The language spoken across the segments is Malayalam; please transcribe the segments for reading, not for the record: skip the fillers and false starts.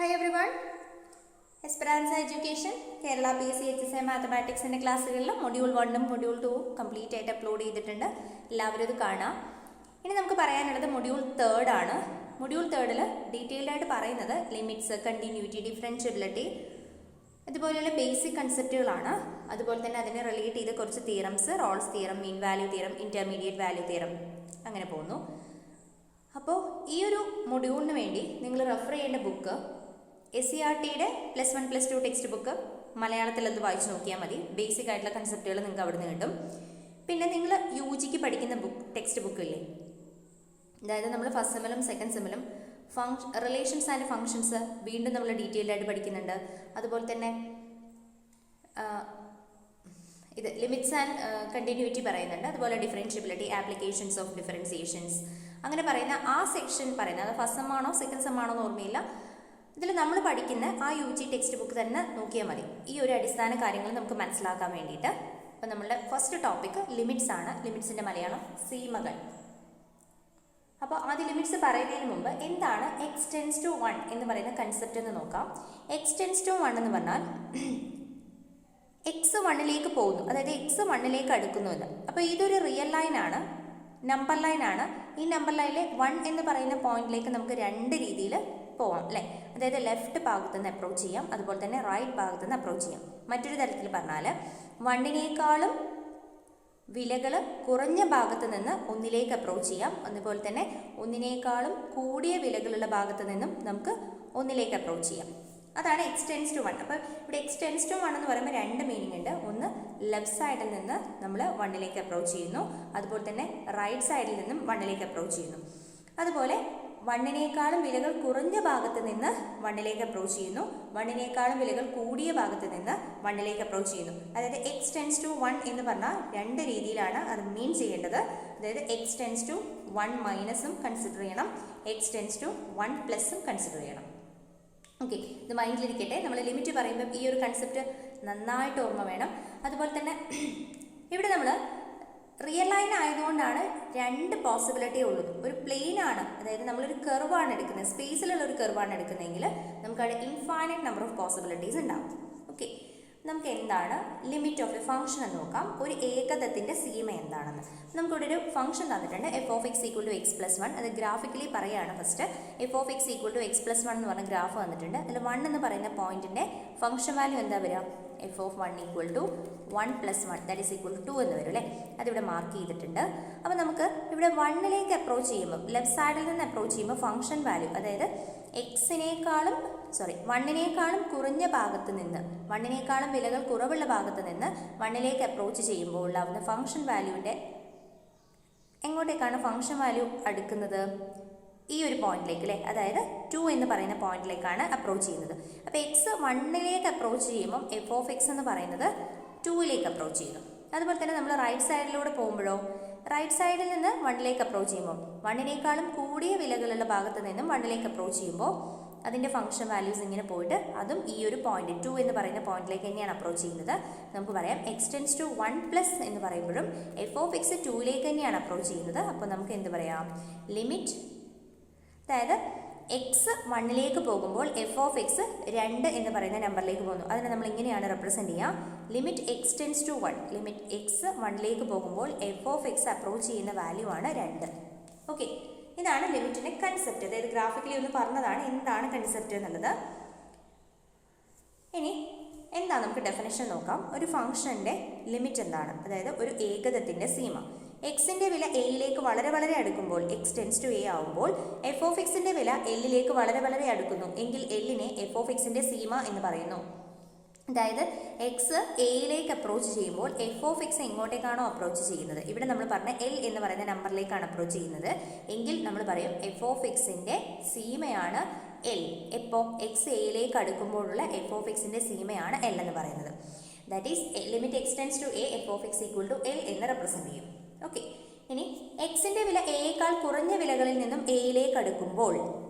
Hi everyone, Esperanza Education, Kerala PSC HSI Mathematics in ക്ലാസ്സുകളിൽ മൊഡ്യൂൾ 1ഉം മൊഡ്യൂൾ 2ഉം കംപ്ലീറ്റ് ആയിട്ട് അപ്ലോഡ് ചെയ്തിട്ടുണ്ട്. എല്ലാവരും ഇത് കാണാം. ഇനി നമുക്ക് പറയാനുള്ളത് മൊഡ്യൂൾ 3 ആണ്. മൊഡ്യൂൾ 3ൽ ഡീറ്റെയിൽഡ് ആയിട്ട് പറയുന്നത് ലിമിറ്റ്സ്, കണ്ടിന്യൂറ്റി, ഡിഫറൻഷ്യബിലിറ്റി ഇതുപോലെയുള്ള ബേസിക് കൺസെപ്റ്റുകളാണ്. അതുപോലെ തന്നെ അതിനെ റിലേറ്റ് ചെയ്ത് കുറച്ച് theorems, Rolls theorem, mean value theorem, intermediate value theorem അങ്ങനെ പോകുന്നു. അപ്പോൾ ഈ ഒരു മൊഡ്യൂളിന് വേണ്ടി നിങ്ങൾ റെഫർ ചെയ്യേണ്ട ബുക്ക് SCERTയുടെ +1+2 ടെക്സ്റ്റ് ബുക്ക് മലയാളത്തിൽ അത് വായിച്ച് നോക്കിയാൽ മതി. ബേസിക് ആയിട്ടുള്ള കൺസെപ്റ്റുകൾ നിങ്ങൾക്ക് അവിടെ നിന്ന് കിട്ടും. പിന്നെ നിങ്ങൾ UGക്ക് പഠിക്കുന്ന ടെക്സ്റ്റ് ബുക്കില്ലേ, അതായത് നമ്മൾ ഫസ്റ്റ് സെമ്മിലും സെക്കൻഡ് സെമ്മിലും റിലേഷൻസ് ആൻഡ് ഫങ്ഷൻസ് വീണ്ടും നമ്മൾ ഡീറ്റെയിൽഡ് ആയിട്ട് പഠിക്കുന്നുണ്ട്. അതുപോലെ തന്നെ ഇത് ലിമിറ്റ്സ് ആൻഡ് കണ്ടിന്യൂറ്റി പറയുന്നുണ്ട്. അതുപോലെ ഡിഫറൻഷ്യബിലിറ്റി, ആപ്ലിക്കേഷൻസ് ഓഫ് ഡിഫറൻസിയേഷൻസ് അങ്ങനെ പറയുന്ന ആ സെക്ഷൻ പറയുന്നത്, അത് ഫസ്റ്റ് സെം ആണോ സെക്കൻഡ് സെം ആണോ എന്ന് ഓർമ്മയില്ല. ഇതിൽ നമ്മൾ പഠിക്കുന്ന ആ UG ടെക്സ്റ്റ് ബുക്ക് തന്നെ നോക്കിയാൽ മതി, ഈ ഒരു അടിസ്ഥാന കാര്യങ്ങൾ നമുക്ക് മനസ്സിലാക്കാൻ വേണ്ടിയിട്ട്. അപ്പം നമ്മളുടെ ഫസ്റ്റ് ടോപ്പിക് ലിമിറ്റ്സ് ആണ്. ലിമിറ്റ്സിൻ്റെ മലയാളം സീമകൾ. അപ്പോൾ ആദ്യം ലിമിറ്റ്സ് പറയുന്നതിന് മുമ്പ് എന്താണ് x ടെൻസ് ടു 1 എന്ന് പറയുന്ന കൺസെപ്റ്റ് എന്ന് നോക്കാം. x ടെൻസ് ടു 1 എന്ന് പറഞ്ഞാൽ x 1ലേക്ക് പോകുന്നു, അതായത് x 1ലേക്ക് അടുക്കുന്നു എന്ന്. അപ്പോൾ ഇതൊരു റിയൽ ലൈൻ ആണ്, നമ്പർ ലൈൻ ആണ്. ഈ നമ്പർ ലൈനിലെ 1 എന്ന് പറയുന്ന പോയിന്റിലേക്ക് നമുക്ക് രണ്ട് രീതിയിൽ പോവാം അല്ലേ. അതായത് ലെഫ്റ്റ് ഭാഗത്ത് നിന്ന് അപ്രോച്ച് ചെയ്യാം, അതുപോലെ തന്നെ റൈറ്റ് ഭാഗത്ത് നിന്ന് അപ്രോച്ച് ചെയ്യാം. മറ്റൊരു തരത്തിൽ പറഞ്ഞാൽ 1നേക്കാളും വിലകൾ കുറഞ്ഞ ഭാഗത്ത് നിന്ന് 1ലേക്ക് അപ്രോച്ച് ചെയ്യാം, അതുപോലെ തന്നെ 1നേക്കാളും കൂടിയ വിലകളുള്ള ഭാഗത്ത് നിന്നും നമുക്ക് 1ലേക്ക് അപ്രോച്ച് ചെയ്യാം. അതാണ് x ടെൻസ് ടു 1. അപ്പോൾ ഇവിടെ x ടെൻസ് ടു 1 എന്ന് പറയുമ്പോൾ രണ്ട് മീനിങ് ഉണ്ട്. ഒന്ന് ലെഫ്റ്റ് സൈഡിൽ നിന്ന് നമ്മൾ 1ലേക്ക് അപ്രോച്ച് ചെയ്യുന്നു, അതുപോലെ തന്നെ റൈറ്റ് സൈഡിൽ നിന്നും 1ലേക്ക് അപ്രോച്ച് ചെയ്യുന്നു. അതുപോലെ 1നേക്കാളും വിലകൾ കുറഞ്ഞ ഭാഗത്ത് നിന്ന് 1ലേക്ക് അപ്രോച്ച് ചെയ്യുന്നു, 1നേക്കാളും വിലകൾ കൂടിയ ഭാഗത്ത് നിന്ന് 1ലേക്ക് അപ്രോച്ച് ചെയ്യുന്നു. അതായത് x ടെൻസ് ടു 1 എന്ന് പറഞ്ഞാൽ രണ്ട് രീതിയിലാണ് അത് മീൻ ചെയ്യേണ്ടത്. അതായത് x ടെൻസ് ടു 1 മൈനസും കൺസിഡർ ചെയ്യണം, x ടെൻസ് ടു 1 പ്ലസും കൺസിഡർ ചെയ്യണം. ഓക്കെ, ഇത് മൈൻഡിലിരിക്കട്ടെ. നമ്മൾ ലിമിറ്റ് പറയുമ്പോൾ ഈ ഒരു കൺസെപ്റ്റ് നന്നായിട്ട് ഓർമ്മ വേണം. അതുപോലെ തന്നെ ഇവിടെ നമ്മൾ റിയൽ ലൈൻ ആയതുകൊണ്ടാണ് രണ്ട് പോസിബിലിറ്റി ഉള്ളത്. ഒരു പ്ലെയിൻ ആണ്, അതായത് നമ്മളൊരു കർവാണ് എടുക്കുന്നത്, സ്പേസിലുള്ള ഒരു കർവാണ് എടുക്കുന്നതെങ്കിൽ നമുക്കവിടെ ഇൻഫൈനൈറ്റ് നമ്പർ ഓഫ് പോസിബിലിറ്റീസ് ഉണ്ടാവും. ഓക്കെ, നമുക്ക് എന്താണ് ലിമിറ്റ് ഓഫ് എ ഫംഗ്ഷൻ എന്ന് നോക്കാം. ഒരു ഏകദത്തിൻ്റെ സീമ എന്താണെന്ന്. നമുക്കിവിടെ ഒരു ഫംഗ്ഷൻ തന്നിട്ടുണ്ട്, f(x = x+1). അത് ഗ്രാഫിക്കലി പറയുകയാണ്. ഫസ്റ്റ് f(x = x+1) എന്ന് പറഞ്ഞ ഗ്രാഫ് വന്നിട്ടുണ്ട്. അതിൽ 1 എന്ന് പറയുന്ന പോയിന്റിൻ്റെ ഫംഗ്ഷൻ വാല്യൂ എന്താ വരിക? f(1 = 1+1) that is equal to 2 എന്ന് വരും അല്ലേ. അതിവിടെ മാർക്ക് ചെയ്തിട്ടുണ്ട്. അപ്പോൾ നമുക്ക് ഇവിടെ 1ലേക്ക് അപ്രോച്ച് ചെയ്യുമ്പോൾ, ലെഫ്റ്റ് സൈഡിൽ നിന്ന് അപ്രോച്ച് ചെയ്യുമ്പോൾ ഫംഗ്ഷൻ വാല്യൂ, അതായത് 1നേക്കാളും കുറഞ്ഞ ഭാഗത്ത് നിന്ന്, 1നേക്കാളും വിലകൾ കുറവുള്ള ഭാഗത്ത് നിന്ന് 1ലേക്ക് അപ്രോച്ച് ചെയ്യുമ്പോൾ ഉണ്ടാവുന്ന ഫംഗ്ഷൻ വാല്യൂവിൻ്റെ എങ്ങോട്ടേക്കാണ് ഫംഗ്ഷൻ വാല്യൂ അടുക്കുന്നത്? ഈ ഒരു പോയിന്റിലേക്ക് അല്ലേ, അതായത് 2 എന്ന് പറയുന്ന പോയിന്റിലേക്കാണ് അപ്രോച്ച് ചെയ്യുന്നത്. അപ്പോൾ x 1ലേക്ക് അപ്രോച്ച് ചെയ്യുമ്പോൾ f(x) എന്ന് പറയുന്നത് 2ലേക്ക് അപ്രോച്ച് ചെയ്യുന്നു. അതുപോലെ തന്നെ നമ്മൾ റൈറ്റ് സൈഡിലൂടെ പോകുമ്പോഴോ, റൈറ്റ് സൈഡിൽ നിന്ന് 1ലേക്ക് അപ്രോച്ച് ചെയ്യുമ്പോൾ 1നേക്കാളും കൂടിയ വിലകളുള്ള ഭാഗത്ത് നിന്നും 1ലേക്ക് അപ്രോച്ച് ചെയ്യുമ്പോൾ അതിൻ്റെ ഫംഗ്ഷൻ വാല്യൂസ് ഇങ്ങനെ പോയിട്ട് അതും ഈ ഒരു പോയിന്റ് 2 എന്ന് പറയുന്ന പോയിന്റിലേക്ക് തന്നെയാണ് അപ്രോച്ച് ചെയ്യുന്നത്. നമുക്ക് പറയാം x ടെൻസ് ടു 1+ എന്ന് പറയുമ്പോഴും f(x) 2ലേക്ക് തന്നെയാണ് അപ്രോച്ച് ചെയ്യുന്നത്. അപ്പോൾ നമുക്ക് എന്ത് പറയാം? ലിമിറ്റ്, അതായത് x 1ലേക്ക് പോകുമ്പോൾ f(x) 2 എന്ന് പറയുന്ന നമ്പറിലേക്ക് പോകുന്നു. അതിനെ നമ്മൾ ഇങ്ങനെയാണ് റെപ്രസെൻറ്റ് ചെയ്യുക. Limit x tends to 1, limit x 1ലേക്ക് പോകുമ്പോൾ f(x) അപ്രോച്ച് ചെയ്യുന്ന വാല്യൂ ആണ് 2. ഓക്കെ, ഇതാണ് ലിമിറ്റിൻ്റെ കൺസെപ്റ്റ്. അതായത് ഗ്രാഫിക്കലി ഒന്ന് പറഞ്ഞതാണ് എന്താണ് കൺസെപ്റ്റ് എന്നുള്ളത്. ഇനി എന്താ നമുക്ക് ഡെഫിനേഷൻ നോക്കാം. ഒരു ഫംഗ്ഷൻ്റെ ലിമിറ്റ് എന്താണ്? അതായത് ഒരു ഏകദത്തിൻ്റെ സീമ. എക്സിൻ്റെ വില എയിലേക്ക് വളരെ വളരെ അടുക്കുമ്പോൾ, x ടെൻസ് ടു a ആവുമ്പോൾ f(x)ൻ്റെ വില എല്ലിലേക്ക് വളരെ വളരെ അടുക്കുന്നു എങ്കിൽ എല്ലിനെ f(x)ൻ്റെ സീമ എന്ന് പറയുന്നു. അതായത് x എയിലേക്ക് അപ്രോച്ച് ചെയ്യുമ്പോൾ f(x) എങ്ങോട്ടേക്കാണോ അപ്രോച്ച് ചെയ്യുന്നത്, ഇവിടെ നമ്മൾ പറഞ്ഞ L എന്ന് പറയുന്ന നമ്പറിലേക്കാണ് അപ്രോച്ച് ചെയ്യുന്നത് എങ്കിൽ നമ്മൾ പറയും f(x)ൻ്റെ സീമയാണ് L. എപ്പോൾ x എയിലേക്ക് അടുക്കുമ്പോഴുള്ള f(x)ൻ്റെ സീമയാണ് L എന്ന് പറയുന്നത്. That is limit x tends to a f(x) = L എന്ന് റെപ്രസെൻറ്റ് ചെയ്യും. ഓക്കെ, ഇനി എക്സിൻ്റെ വില എയേക്കാൾ കുറഞ്ഞ വിലകളിൽ നിന്നും എയിലേക്ക് അടുക്കുമ്പോൾ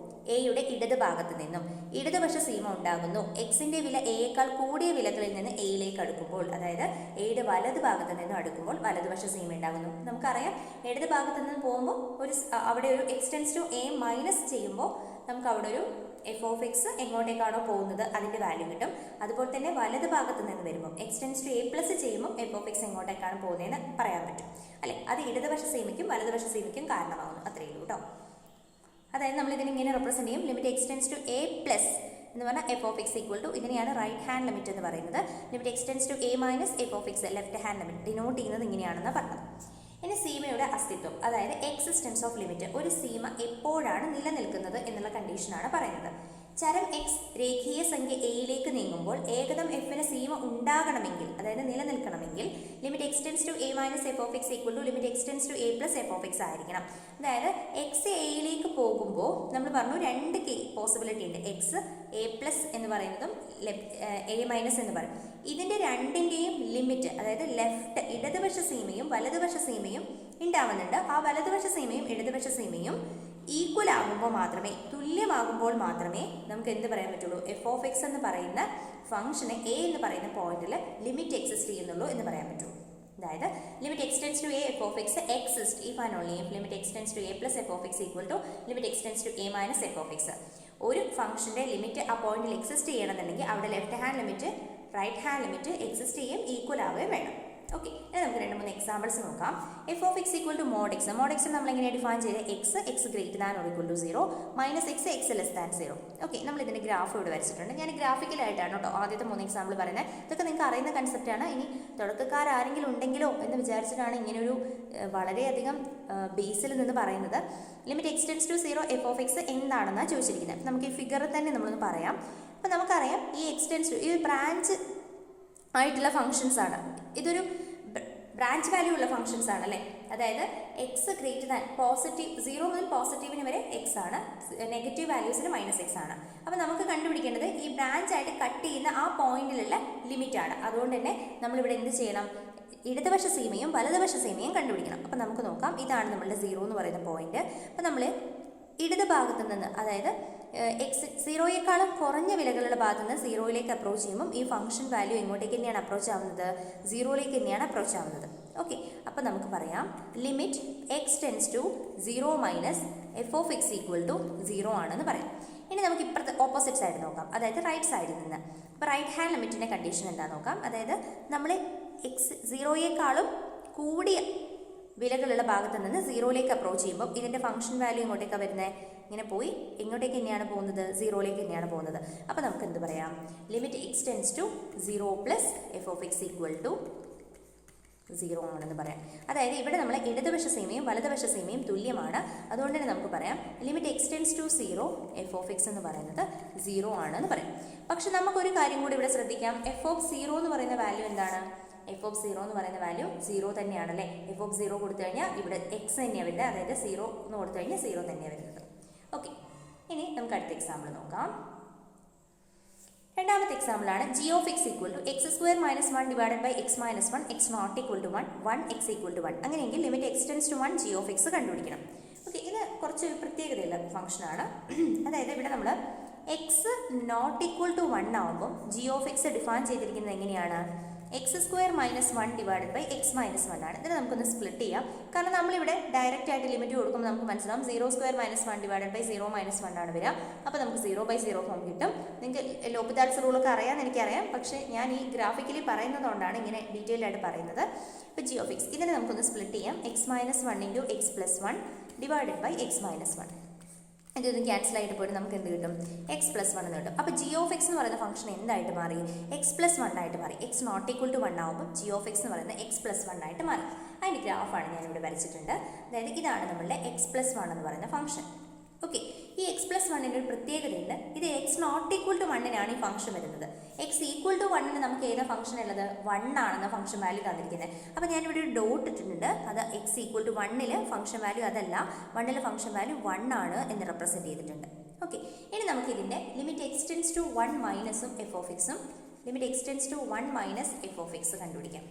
എയുടെ ഇടത് ഭാഗത്ത് നിന്നും ഇടതുവശ സീമ ഉണ്ടാകുന്നു. എക്സിൻ്റെ വില എയേക്കാൾ കൂടിയ വിലകളിൽ നിന്ന് എയിലേക്ക് അടുക്കുമ്പോൾ, അതായത് എയുടെ വലത് ഭാഗത്ത് നിന്നും അടുക്കുമ്പോൾ വലതുവശ സീമ ഉണ്ടാകുന്നു. നമുക്കറിയാം ഇടത് ഭാഗത്ത് നിന്ന് പോകുമ്പോൾ അവിടെ ഒരു x tends to a minus ചെയ്യുമ്പോൾ നമുക്ക് അവിടെ ഒരു എഫ് ഓഫ് എക്സ് എങ്ങോട്ടേക്കാണോ പോകുന്നത് അതിൻ്റെ വാല്യൂ കിട്ടും. അതുപോലെ തന്നെ വലത് ഭാഗത്ത് നിന്ന് വരുമ്പോൾ X tends to A plus ചെയ്യുമ്പോൾ എഫ് ഓഫ് എക്സ് എങ്ങോട്ടേക്കാണ് പോകുന്നതെന്ന് പറയാൻ പറ്റും അല്ലേ. അത് ഇടതുവശ സീമയ്ക്കും വലതുവശ സീമയ്ക്കും കാരണമാകുന്നു. അത്രയേ ഉള്ളൂ കേട്ടോ. അതായത് നമ്മൾ ഇതിനെ ഇങ്ങനെ റെപ്രസെൻറ്റ് ചെയ്യും. Limit X tends to A plus എന്ന് പറഞ്ഞാൽ F of X equal to ഇതിനെയാണ് റൈറ്റ് ഹാൻഡ് ലിമിറ്റ് എന്ന് പറയുന്നത്. Limit X tends to A minus F of X left hand limit denote ചെയ്യുന്നത് ഇങ്ങനെയാണെന്ന് പറഞ്ഞത്. ഇനി സീമയുടെ അസ്തിത്വം, അതായത് എക്സിസ്റ്റൻസ് ഓഫ് ലിമിറ്റ്. ഒരു സീമ എപ്പോഴാണ് നിലനിൽക്കുന്നത് എന്നുള്ള കണ്ടീഷനാണ് പറയുന്നത്. ചരം എക്സ് രേഖീയ സംഖ്യ എയിലേക്ക് നീങ്ങുമ്പോൾ ഏകദം എഫിന് സീമ ഉണ്ടാകണമെങ്കിൽ, അതായത് നിലനിൽക്കണമെങ്കിൽ limit X tends to A minus F of X equal to limit X tends to A plus f of x ആയിരിക്കണം. അതായത് എക്സ് എയിലേക്ക് പോകുമ്പോൾ നമ്മൾ പറഞ്ഞു രണ്ട് പോസിബിലിറ്റി ഉണ്ട്. എക്സ് എ പ്ലസ് എന്ന് പറയുന്നതും എ മൈനസ് എന്ന് പറയും. ഇതിൻ്റെ രണ്ടിൻ്റെയും ലിമിറ്റ്, അതായത് ലെഫ്റ്റ് ഇടതുവശ സീമയും വലതുവശ സീമയും ഉണ്ടാവുന്നുണ്ട്. ആ വലതുവശ സീമയും ഇടതുവശ സീമയും ഈക്വൽ ആകുമ്പോൾ മാത്രമേ, തുല്യമാകുമ്പോൾ മാത്രമേ നമുക്ക് എന്ത് പറയാൻ പറ്റുള്ളൂ, എഫ് ഓഫ് എക്സ് എന്ന് പറയുന്ന ഫംഗ്ഷന് എ എന്ന് പറയുന്ന പോയിന്റിൽ ലിമിറ്റ് എക്സിസ്റ്റ് ചെയ്യുന്നുള്ളൂ എന്ന് പറയാൻ പറ്റുള്ളൂ. അതായത് limit X tends to a f of x exist if and only if limit X tends to A plus f of X equal to limit X tends to A minus F of x. ഒരു ഫംഗ്ഷൻ്റെ ലിമിറ്റ് ആ പോയിന്റിൽ എക്സിസ്റ്റ് ചെയ്യണമെന്നുണ്ടെങ്കിൽ അവിടെ left hand limit right hand limit exist ചെയ്യും, ഈക്വൽ ആവുകയും വേണം. ഓക്കെ, ഇനി നമുക്ക് 2-3 എക്സാമ്പിൾസ് നോക്കാം. F of X equal to mod x. Mode X നമ്മൾ എങ്ങനെ ഡിഫൈൻ ചെയ്ത് x greater than or equal to 0 minus x less than 0. Okay, നമ്മൾ ഇതിൻ്റെ ഗ്രാഫ് ഇവിടെ വരച്ചിട്ടുണ്ട്. ഞാൻ ഗ്രാഫിക്കലായിട്ടാണ് കേട്ടോ ആദ്യത്തെ 3 എക്സാമ്പിൾ പറയുന്നത്. ഇതൊക്കെ നിങ്ങൾക്ക് അറിയുന്ന കൺസെപ്റ്റാണ്. ഇനി തുടക്കക്കാരെങ്കിലും ഉണ്ടെങ്കിലോ എന്ന് വിചാരിച്ചിട്ടാണ് ഇങ്ങനെയൊരു വളരെയധികം ബേസിൽ നിന്ന് പറയുന്നത്. Limit X tends to 0 f of x എന്താണെന്നാണ് ചോദിച്ചിരിക്കുന്നത്. നമുക്ക് ഈ ഫിഗർ തന്നെ നമ്മളൊന്ന് പറയാം. അപ്പം നമുക്കറിയാം ഈ എക്സ് ടെൻസ് ടു, ഈ ബ്രാഞ്ച് ആയിട്ടുള്ള ഫങ്ഷൻസ് ആണ്. ഇതൊരു ബ്രാഞ്ച് വാല്യൂ ഉള്ള ഫങ്ഷൻസ് ആണ് അല്ലേ. അതായത് എക്സ് ഗ്രേറ്റർ ദാൻ പോസിറ്റീവ് 0 മുതൽ പോസിറ്റീവിന് വരെ എക്സ് ആണ്, നെഗറ്റീവ് വാല്യൂസിന് മൈനസ് എക്സ് ആണ്. അപ്പോൾ നമുക്ക് കണ്ടുപിടിക്കേണ്ടത് ഈ ബ്രാഞ്ച് ആയിട്ട് കട്ട് ചെയ്യുന്ന ആ പോയിന്റിലുള്ള ലിമിറ്റ് ആണ്. അതുകൊണ്ട് തന്നെ നമ്മളിവിടെ എന്ത് ചെയ്യണം, ഇടതുവശ സീമയും വലതുവശ സീമയും കണ്ടുപിടിക്കണം. അപ്പോൾ നമുക്ക് നോക്കാം. ഇതാണ് നമ്മളുടെ 0 എന്ന് പറയുന്ന പോയിന്റ്. അപ്പോൾ നമ്മൾ ഇടത് ഭാഗത്ത് നിന്ന്, അതായത് എക്സ് 0യേക്കാളും കുറഞ്ഞ വിലകളുള്ള ഭാഗത്ത് നിന്ന് 0യിലേക്ക് അപ്രോച്ച് ചെയ്യുമ്പോൾ ഈ ഫംഗ്ഷൻ വാല്യൂ എങ്ങോട്ടേക്ക് തന്നെയാണ് അപ്രോച്ച് ആവുന്നത്, 0യിലേക്ക് തന്നെയാണ് അപ്രോച്ച് ആവുന്നത്. ഓക്കെ, അപ്പോൾ നമുക്ക് പറയാം limit X tends to 0 minus F of X equal to 0 ആണെന്ന് പറയാം. ഇനി നമുക്ക് ഇപ്പുറത്തെ ഓപ്പോസിറ്റ് സൈഡ് നോക്കാം, അതായത് റൈറ്റ് സൈഡിൽ നിന്ന്. അപ്പോൾ റൈറ്റ് ഹാൻഡ് ലിമിറ്റിൻ്റെ കണ്ടീഷൻ എന്താ നോക്കാം. അതായത് നമ്മൾ എക്സ് 0യേക്കാളും കൂടിയ വിലകളുള്ള ഭാഗത്ത് നിന്ന് 0യിലേക്ക് അപ്രോച്ച് ചെയ്യുമ്പോൾ ഇതിൻ്റെ ഫംഗ്ഷൻ വാല്യൂ എങ്ങോട്ടേക്കാണ് വരുന്നത്, ഇങ്ങനെ പോയി എങ്ങോട്ടേക്ക് തന്നെയാണ് പോകുന്നത്, 0യിലേക്ക് തന്നെയാണ് പോകുന്നത്. അപ്പോൾ നമുക്ക് എന്ത് പറയാം, limit X tends to 0 plus f of X equal to 0 ആണെന്ന് പറയാം. അതായത് ഇവിടെ നമ്മൾ ഇടതുവശ സീമയും വലതുവശ സീമയും തുല്യമാണ്. അതുകൊണ്ട് തന്നെ നമുക്ക് പറയാം limit X tends to 0 f of x എന്ന് പറയുന്നത് 0 ആണെന്ന് പറയാം. പക്ഷെ നമുക്കൊരു കാര്യം കൂടി ഇവിടെ ശ്രദ്ധിക്കാം. എഫ് ഓഫ് 0 എന്ന് പറയുന്ന വാല്യൂ എന്താണ്, എഫ് ഓഫ് 0 എന്ന് പറയുന്ന വാല്യൂ 0 തന്നെയാണല്ലേ. എഫ് ഓഫ് 0 കൊടുത്തു കഴിഞ്ഞാൽ ഇവിടെ എക്സ് തന്നെയാണ് വരുന്നത്, അതായത് 0 എന്ന് കൊടുത്തു കഴിഞ്ഞാൽ 0 തന്നെയാണ് വരുന്നത്. ഓക്കെ, ഇനി നമുക്ക് അടുത്ത എക്സാമ്പിൾ നോക്കാം. രണ്ടാമത്തെ എക്സാമ്പിളാണ് g of X equal to x square minus 1 divided by x minus 1 x not equal to 1 x equal to 1. അങ്ങനെയെങ്കിൽ limit X tends to 1 g of x കണ്ടുപിടിക്കണം. ഓക്കെ, ഇത് കുറച്ച് പ്രത്യേകതയുള്ള ഫംഗ്ഷനാണ്. അതായത് ഇവിടെ നമ്മൾ എക്സ് നോട്ട് ഈക്വൽ ടു 1 ആകുമ്പോൾ ജി ഓഫ് എക്സ് ഡിഫൈൻ ചെയ്തിരിക്കുന്നത് എങ്ങനെയാണ്, x square minus 1 divided by x minus 1 ആണ്. ഇതിനെ നമുക്കൊന്ന് സ്പ്ലിറ്റ് ചെയ്യാം. കാരണം നമ്മളിവിടെ ഡയറക്റ്റ് ആയിട്ട് ലിമിറ്റ് കൊടുക്കുമ്പോൾ നമുക്ക് മനസ്സിലാവും 0 square minus 1 divided by 0 minus 1 ആണ് വരിക. അപ്പോൾ നമുക്ക് 0/0 ഫോം കിട്ടും. നിങ്ങൾക്ക് ലോപ്പിതാൽസ് റൂളൊക്കെ അറിയാമെന്ന് എനിക്കറിയാം, പക്ഷേ ഞാൻ ഈ ഗ്രാഫിക്കലി പറയുന്നതുകൊണ്ടാണ് ഇങ്ങനെ ഡീറ്റെയിൽഡ് ആയിട്ട് പറയുന്നത്. ഇപ്പോൾ ജി ഓഫ് എക്സ് ഇതിനെ നമുക്കൊന്ന് സ്പ്ലിറ്റ് ചെയ്യാം. X minus 1 into x plus 1 divided by x minus 1. ഇതൊന്ന് ക്യാൻസൽ ആയിട്ട് പോയിട്ട് നമുക്ക് എന്ത് കിട്ടും, എക്സ് പ്ലസ് 1 എന്ന് കിട്ടും. അപ്പോൾ ജി ഓഫ് എക്സ് എന്ന് പറയുന്ന ഫംഗ്ഷൻ എന്തായിട്ട് മാറി, എക്സ് പ്ലസ് 1 ആയിട്ട് മാറി. എക്സ് നോട്ട് ഈക്വൽ ടു 1 ആകുമ്പോൾ ജി ഓഫ് എക്സ് എന്ന് പറയുന്നത് എക്സ് പ്ലസ് 1 ആയിട്ട് മാറി. അതിൻ്റെ ഗ്രാഫാണ് ഞാനിവിടെ വരച്ചിട്ടുണ്ട്. അതായത് ഇതാണ് നമ്മളുടെ എക്സ് പ്ലസ് 1 എന്ന് പറയുന്ന ഫംഗ്ഷൻ. ഓക്കെ, ഈ എക്സ് പ്ലസ് 1ൻ്റെ ഒരു പ്രത്യേകതയുണ്ട്. ഇത് എക്സ് നോട്ട് ഈക്വൽ ടു 1-നാണ് ഈ ഫംഗ്ഷൻ വരുന്നത്. എക്സ് ഈക്വൽ ടു 1-ന് നമുക്ക് ഏതാ ഫംഗ്ഷൻ ഉള്ളത്, 1 ആണെന്ന ഫംഗ്ഷൻ വാല്യൂ തന്നിരിക്കുന്നത്. അപ്പോൾ ഞാനിവിടെ ഒരു ഡോട്ട് ഇട്ടിട്ടുണ്ട്. അത് എക്സ് ഈക്വൽ ടു 1-ൽ ഫംഗ്ഷൻ വാല്യൂ അതല്ല, 1-ൽ ഫംഗ്ഷൻ വാല്യൂ 1 ആണ് എന്ന് റെപ്രസെൻറ്റ് ചെയ്തിട്ടുണ്ട്. ഓക്കെ, ഇനി നമുക്ക് ഇതിൻ്റെ ലിമിറ്റ് എക്സ് ടെൻസ് ടു 1 മൈനസും എഫ് ഓഫ് എക്സും limit X tends to 1 minus F of x കണ്ടുപിടിക്കാം.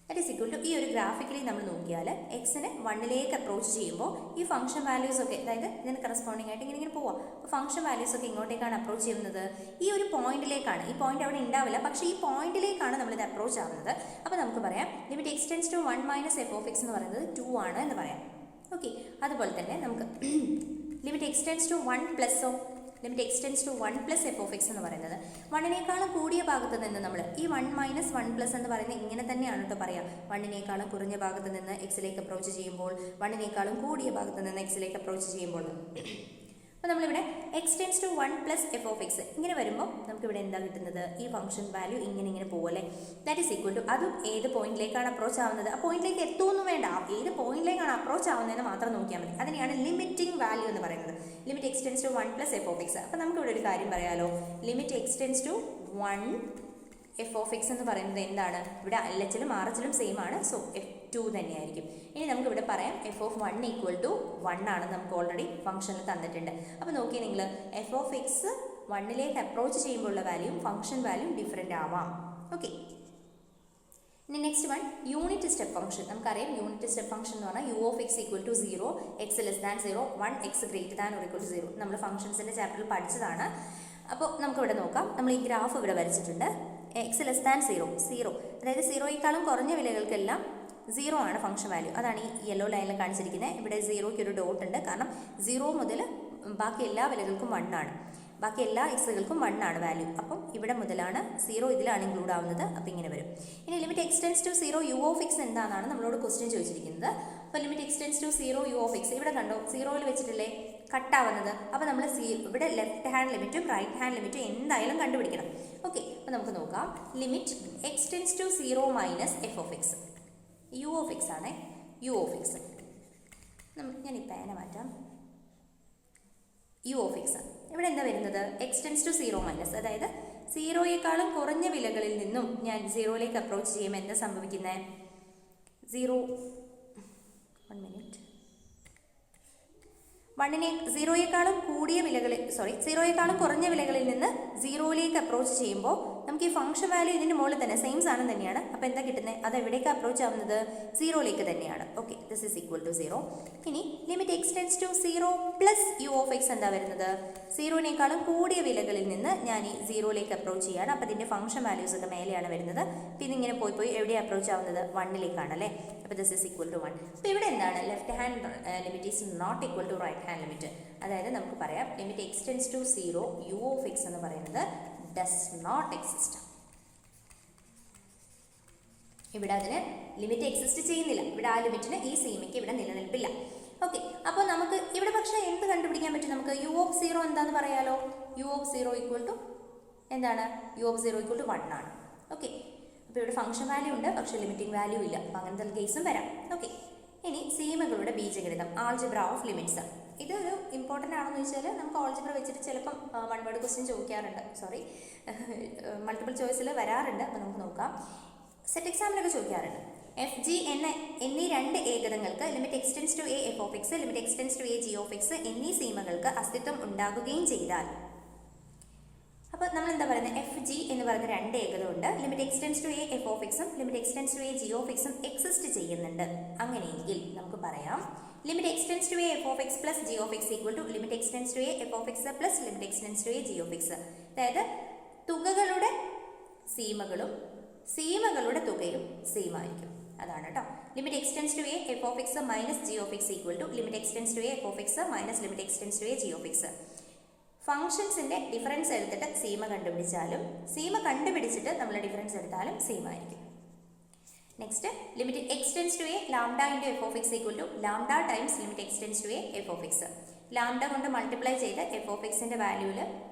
ദാറ്റ് ഈസ് ഈക്വൽ ടു ഈ ഒരു ഗ്രാഫിക്കലി നമ്മൾ നോക്കിയാൽ എക്സിന് 1-ലേക്ക് അപ്രോച്ച് ചെയ്യുമ്പോൾ ഈ ഫംഗ്ഷൻ വാല്യൂസ് ഒക്കെ, അതായത് ഇതിന് കറസ്പോണ്ടിങ് ആയിട്ട് ഇങ്ങനെ പോവാം. അപ്പോൾ ഫംഗ്ഷൻ വാല്യൂസ് ഒക്കെ ഇങ്ങോട്ടേക്കാണ് അപ്രോച്ച് ചെയ്യുന്നത്, ഈ ഒരു പോയിന്റിലേക്കാണ്. ഈ പോയിന്റ് അവിടെ ഉണ്ടാവില്ല, പക്ഷേ ഈ പോയിന്റിലേക്കാണ് നമ്മളിത് അപ്രോച്ച് ആവുന്നത്. അപ്പോൾ നമുക്ക് പറയാം limit X tends to 1 minus F of x എന്ന് പറയുന്നത് 2 ആണ് എന്ന് പറയാം. ഓക്കെ, അതുപോലെ തന്നെ നമുക്ക് limit X tends to 1 plus of limit x tends to 1 plus f of x എന്ന് പറയുന്നത്. 1നേക്കാളും കൂടിയ ഭാഗത്ത് നിന്ന് നമ്മൾ ഈ 1 മൈനസ് 1 പ്ലസ് എന്ന് പറയുന്നത് ഇങ്ങനെ തന്നെയാണ് കേട്ടോ പറയാം. 1നേക്കാളും കുറഞ്ഞ ഭാഗത്ത് നിന്ന് എക്സിലേക്ക് അപ്രോച്ച് ചെയ്യുമ്പോൾ 1നേക്കാളും കൂടിയ ഭാഗത്ത് നിന്ന് എക്സിലേക്ക് അപ്രോച്ച് ചെയ്യുമ്പോൾ. അപ്പോൾ നമ്മളിവിടെ x tends to 1 plus f of x ഇങ്ങനെ വരുമ്പോൾ നമുക്കിവിടെ എന്താ കിട്ടുന്നത്? ഈ ഫംഗ്ഷൻ വാല്യൂ ഇങ്ങനെ പോകുമല്ലേ. ദാറ്റ് ഈസ് ഈക്വൽ ടു അതും ഏത് പോയിന്റിലേക്കാണ് അപ്രോച്ച് ആവുന്നത്, ആ പോയിന്റിലേക്ക് എത്തുമൊന്നും വേണ്ട, ഏത് പോയിന്റിലേക്കാണ് അപ്രോച്ച് ആവുന്നതെന്ന് മാത്രം നോക്കിയാൽ മതി. അതിനെയാണ് ലിമിറ്റിംഗ് വാല്യൂ എന്ന് പറയുന്നത്. Limit x tends to 1 plus f of x. അപ്പോൾ നമുക്കിവിടെ ഒരു കാര്യം പറയാമല്ലോ. Limit x tends to 1 f of x എന്ന് പറയുന്നത് എന്താണ്? ഇവിടെ LHലും RHലും സെയിം ആണ്. സോ F2 തന്നെയായിരിക്കും. ഇനി നമുക്കിവിടെ പറയാം എഫ് ഓഫ് 1 ഈക്വൽ ടു 1 ആണ്. നമുക്ക് ഓൾറെഡി ഫംഗ്ഷനിൽ തന്നിട്ടുണ്ട്. അപ്പോൾ നോക്കിയാൽ നിങ്ങൾ എഫ് ഓഫ് എക്സ് 1ലേക്ക് അപ്രോച്ച് ചെയ്യുമ്പോഴുള്ള വാല്യൂയും ഫംഗ്ഷൻ വാല്യൂയും ഡിഫറെൻ്റ് ആവാം. ഓക്കെ. ഇനി next one unit step function. നമുക്കറിയാം യൂണിറ്റ് സ്റ്റെപ്പ് ഫംഗ്ഷൻ എന്ന് പറഞ്ഞാൽ u of X equal to 0, x less than 0, 1 x greater than or equal to 0. നമ്മൾ ഫംഗ്ഷൻസിൻ്റെ ചാപ്റ്ററിൽ പഠിച്ചതാണ്. അപ്പോൾ നമുക്കിവിടെ നോക്കാം. നമ്മൾ ഈ ഗ്രാഫ് ഇവിടെ വരച്ചിട്ടുണ്ട്. എക്സ് ലെസ് ദാൻ 0, അതായത് 0യേക്കാളും കുറഞ്ഞ വിലകൾക്കെല്ലാം 0 ആണ് ഫംഗ്ഷൻ വാല്യൂ. അതാണ് ഈ യെല്ലോ ലൈനിൽ കാണിച്ചിരിക്കുന്നത്. ഇവിടെ 0യ്ക്ക് ഒരു ഡോട്ട് ഉണ്ട്. കാരണം 0 മുതൽ ബാക്കി എല്ലാ വിലകൾക്കും 1 ആണ്, ബാക്കി എല്ലാ എക്സുകൾക്കും 1 ആണ് വാല്യൂ. അപ്പം ഇവിടെ മുതലാണ് 0 ഇതിലാണ് ഇൻക്ലൂഡ് ആവുന്നത്. അപ്പോൾ ഇങ്ങനെ വരും. ഇനി limit x tends to 0 u of x എന്താണെന്നാണ് നമ്മളോട് ക്വസ്റ്റ്യൻ ചോദിച്ചിരിക്കുന്നത്. അപ്പോൾ limit x tends to 0 u of x ഇവിടെ കണ്ടോ 0യിൽ വെച്ചിട്ടില്ലേ കട്ടാവുന്നത്. അപ്പോൾ നമ്മൾ ഇവിടെ ലെഫ്റ്റ് ഹാൻഡ് ലിമിറ്റും റൈറ്റ് ഹാൻഡ് ലിമിറ്റും എന്തായാലും കണ്ടുപിടിക്കണം. ഓക്കെ. അപ്പോൾ നമുക്ക് നോക്കാം. Limit x tends to 0 minus F of x. U of x ആണേ, യു ഓഫ് എക്സ്. ഞാൻ ഈ പേന മാറ്റാം. യു ഓഫ് എക്സ് ഇവിടെ എന്താ വരുന്നത്? എക്സ്റ്റെൻസ് ടു 0 മൈനസ്, അതായത് 0യേക്കാളും കുറഞ്ഞ വിലകളിൽ നിന്നും ഞാൻ 0ലേക്ക് അപ്രോച്ച് ചെയ്യുമ്പോൾ എന്താ സംഭവിക്കുന്നത്? 0യേക്കാളും കുറഞ്ഞ വിലകളിൽ നിന്ന് 0ലേക്ക് അപ്രോച്ച് ചെയ്യുമ്പോൾ നമുക്ക് ഈ ഫംഗ്ഷൻ വാല്യൂ ഇതിൻ്റെ മുകളിൽ തന്നെ സെയിം സാധനം തന്നെയാണ്. അപ്പോൾ എന്താ കിട്ടുന്നത്? അത് എവിടേക്ക് അപ്രോച്ച് ആവുന്നത്? 0ലേക്ക് തന്നെയാണ്. Okay, this is equal to 0. ഇനി limit x tends to 0 plus u of x എന്താ വരുന്നത്? 0നേക്കാളും കൂടിയ വിലകളിൽ നിന്ന് ഞാൻ ഈ 0ലേക്ക് അപ്രോച്ച് ചെയ്യാണ്. അപ്പോൾ ഇതിൻ്റെ ഫംഗ്ഷൻ വാല്യൂസ് ഒക്കെ മേലെയാണ് വരുന്നത്. പിന്നെ ഇങ്ങനെ പോയി എവിടെയാണ് അപ്രോച്ച് ആവുന്നത്? 1ലേക്കാണ് അല്ലേ. അപ്പോൾ ദിസ് ഈസ് ഈക്വൽ ടു 1. അപ്പോൾ ഇവിടെ എന്താണ്? Left hand limit is not equal to right hand limit. അതായത് നമുക്ക് പറയാം limit x tends to 0 u of x എന്ന് പറയുന്നത് ഡസ് നോട്ട് എക്സിസ്റ്റ്. ഇവിടെ അതിന് ലിമിറ്റ് എക്സിസ്റ്റ് ചെയ്യുന്നില്ല. ഇവിടെ ആ ലിമിറ്റിന് ഈ സീമയ്ക്ക് ഇവിടെ നിലനിൽപ്പില്ല. ഓക്കെ. അപ്പോൾ നമുക്ക് ഇവിടെ പക്ഷേ എന്ത് കണ്ടുപിടിക്കാൻ പറ്റും? നമുക്ക് യു ഓഫ് 0 എന്താന്ന് പറയാലോ. യു ഓഫ് 0 ഈക്വൽ ടു എന്താണ്? യു ഓഫ് 0 ഈക്വൽ ടു 1 ആണ്. ഓക്കെ. അപ്പോൾ ഇവിടെ ഫംഗ്ഷൻ വാല്യൂ ഉണ്ട്, പക്ഷേ ലിമിറ്റിംഗ് വാല്യൂ ഇല്ല. അപ്പോൾ അങ്ങനത്തെ കേസും വരാം. ഓക്കെ. ഇനി സീമകളുടെ ബീജഗണിതം, ആൾജിബ്ര ഓഫ് ലിമിറ്റ്സ്. ഇതൊരു ഇമ്പോർട്ടൻ്റ് ആണെന്ന് വെച്ചാൽ നമുക്ക് ആൾജിബ്ര വെച്ചിട്ട് ചിലപ്പം 1 വേർഡ് ക്വസ്റ്റ്യൻ ചോദിക്കാറുണ്ട്. മൾട്ടിപ്പിൾ ചോയ്സിൽ വരാറുണ്ട്. അപ്പോൾ നമുക്ക് നോക്കാം. സെറ്റ് എക്സാമിനൊക്കെ ചോദിക്കാറുണ്ട്. എഫ് ജി എന്നീ രണ്ട് ഏകതങ്ങൾക്ക് limit x tends to a f of x, limit x tends to a g of x എന്നീ സീമകൾക്ക് അസ്തിത്വം ഉണ്ടാകുകയും ചെയ്താൽ, അപ്പോൾ നമ്മൾ എന്താ പറയുന്നത്? എഫ് ജി എന്ന് പറയുന്ന രണ്ട് ഏകതമുണ്ട്. Limit x tends to a f of എക്സും limit x tends to a g of എക്സും എക്സിസ്റ്റ് ചെയ്യുന്നുണ്ട്. അങ്ങനെയെങ്കിൽ നമുക്ക് പറയാം limit x tends to a f of x plus g of X equal to limit x tends to a f of x plus limit x tends to a g of x. അതായത് തുകകളുടെ സീമകളും സീമകളുടെ തുകയും സെയിം ആയിരിക്കും. അതാണ് കേട്ടോ. Limit x tends to a f of x minus G of X equal to limit x tends to a f of x minus limit x tends to a g of x. ഫംഗ്ഷൻസിൻ്റെ ഡിഫറൻസ് എടുത്തിട്ട് സീമ കണ്ടുപിടിച്ചിട്ട് നമ്മൾ ഡിഫറൻസ് എടുത്താലും സെയിം ആയിരിക്കും. Next limit x tends to a lambda into f of X equal to lambda times limit x tends to a f of x. Lambda കൊണ്ട് മൾട്ടിപ്ലൈ ചെയ്ത് എഫ് ഓഫ് എക്സിൻ്റെ വാല്യൂവിൽ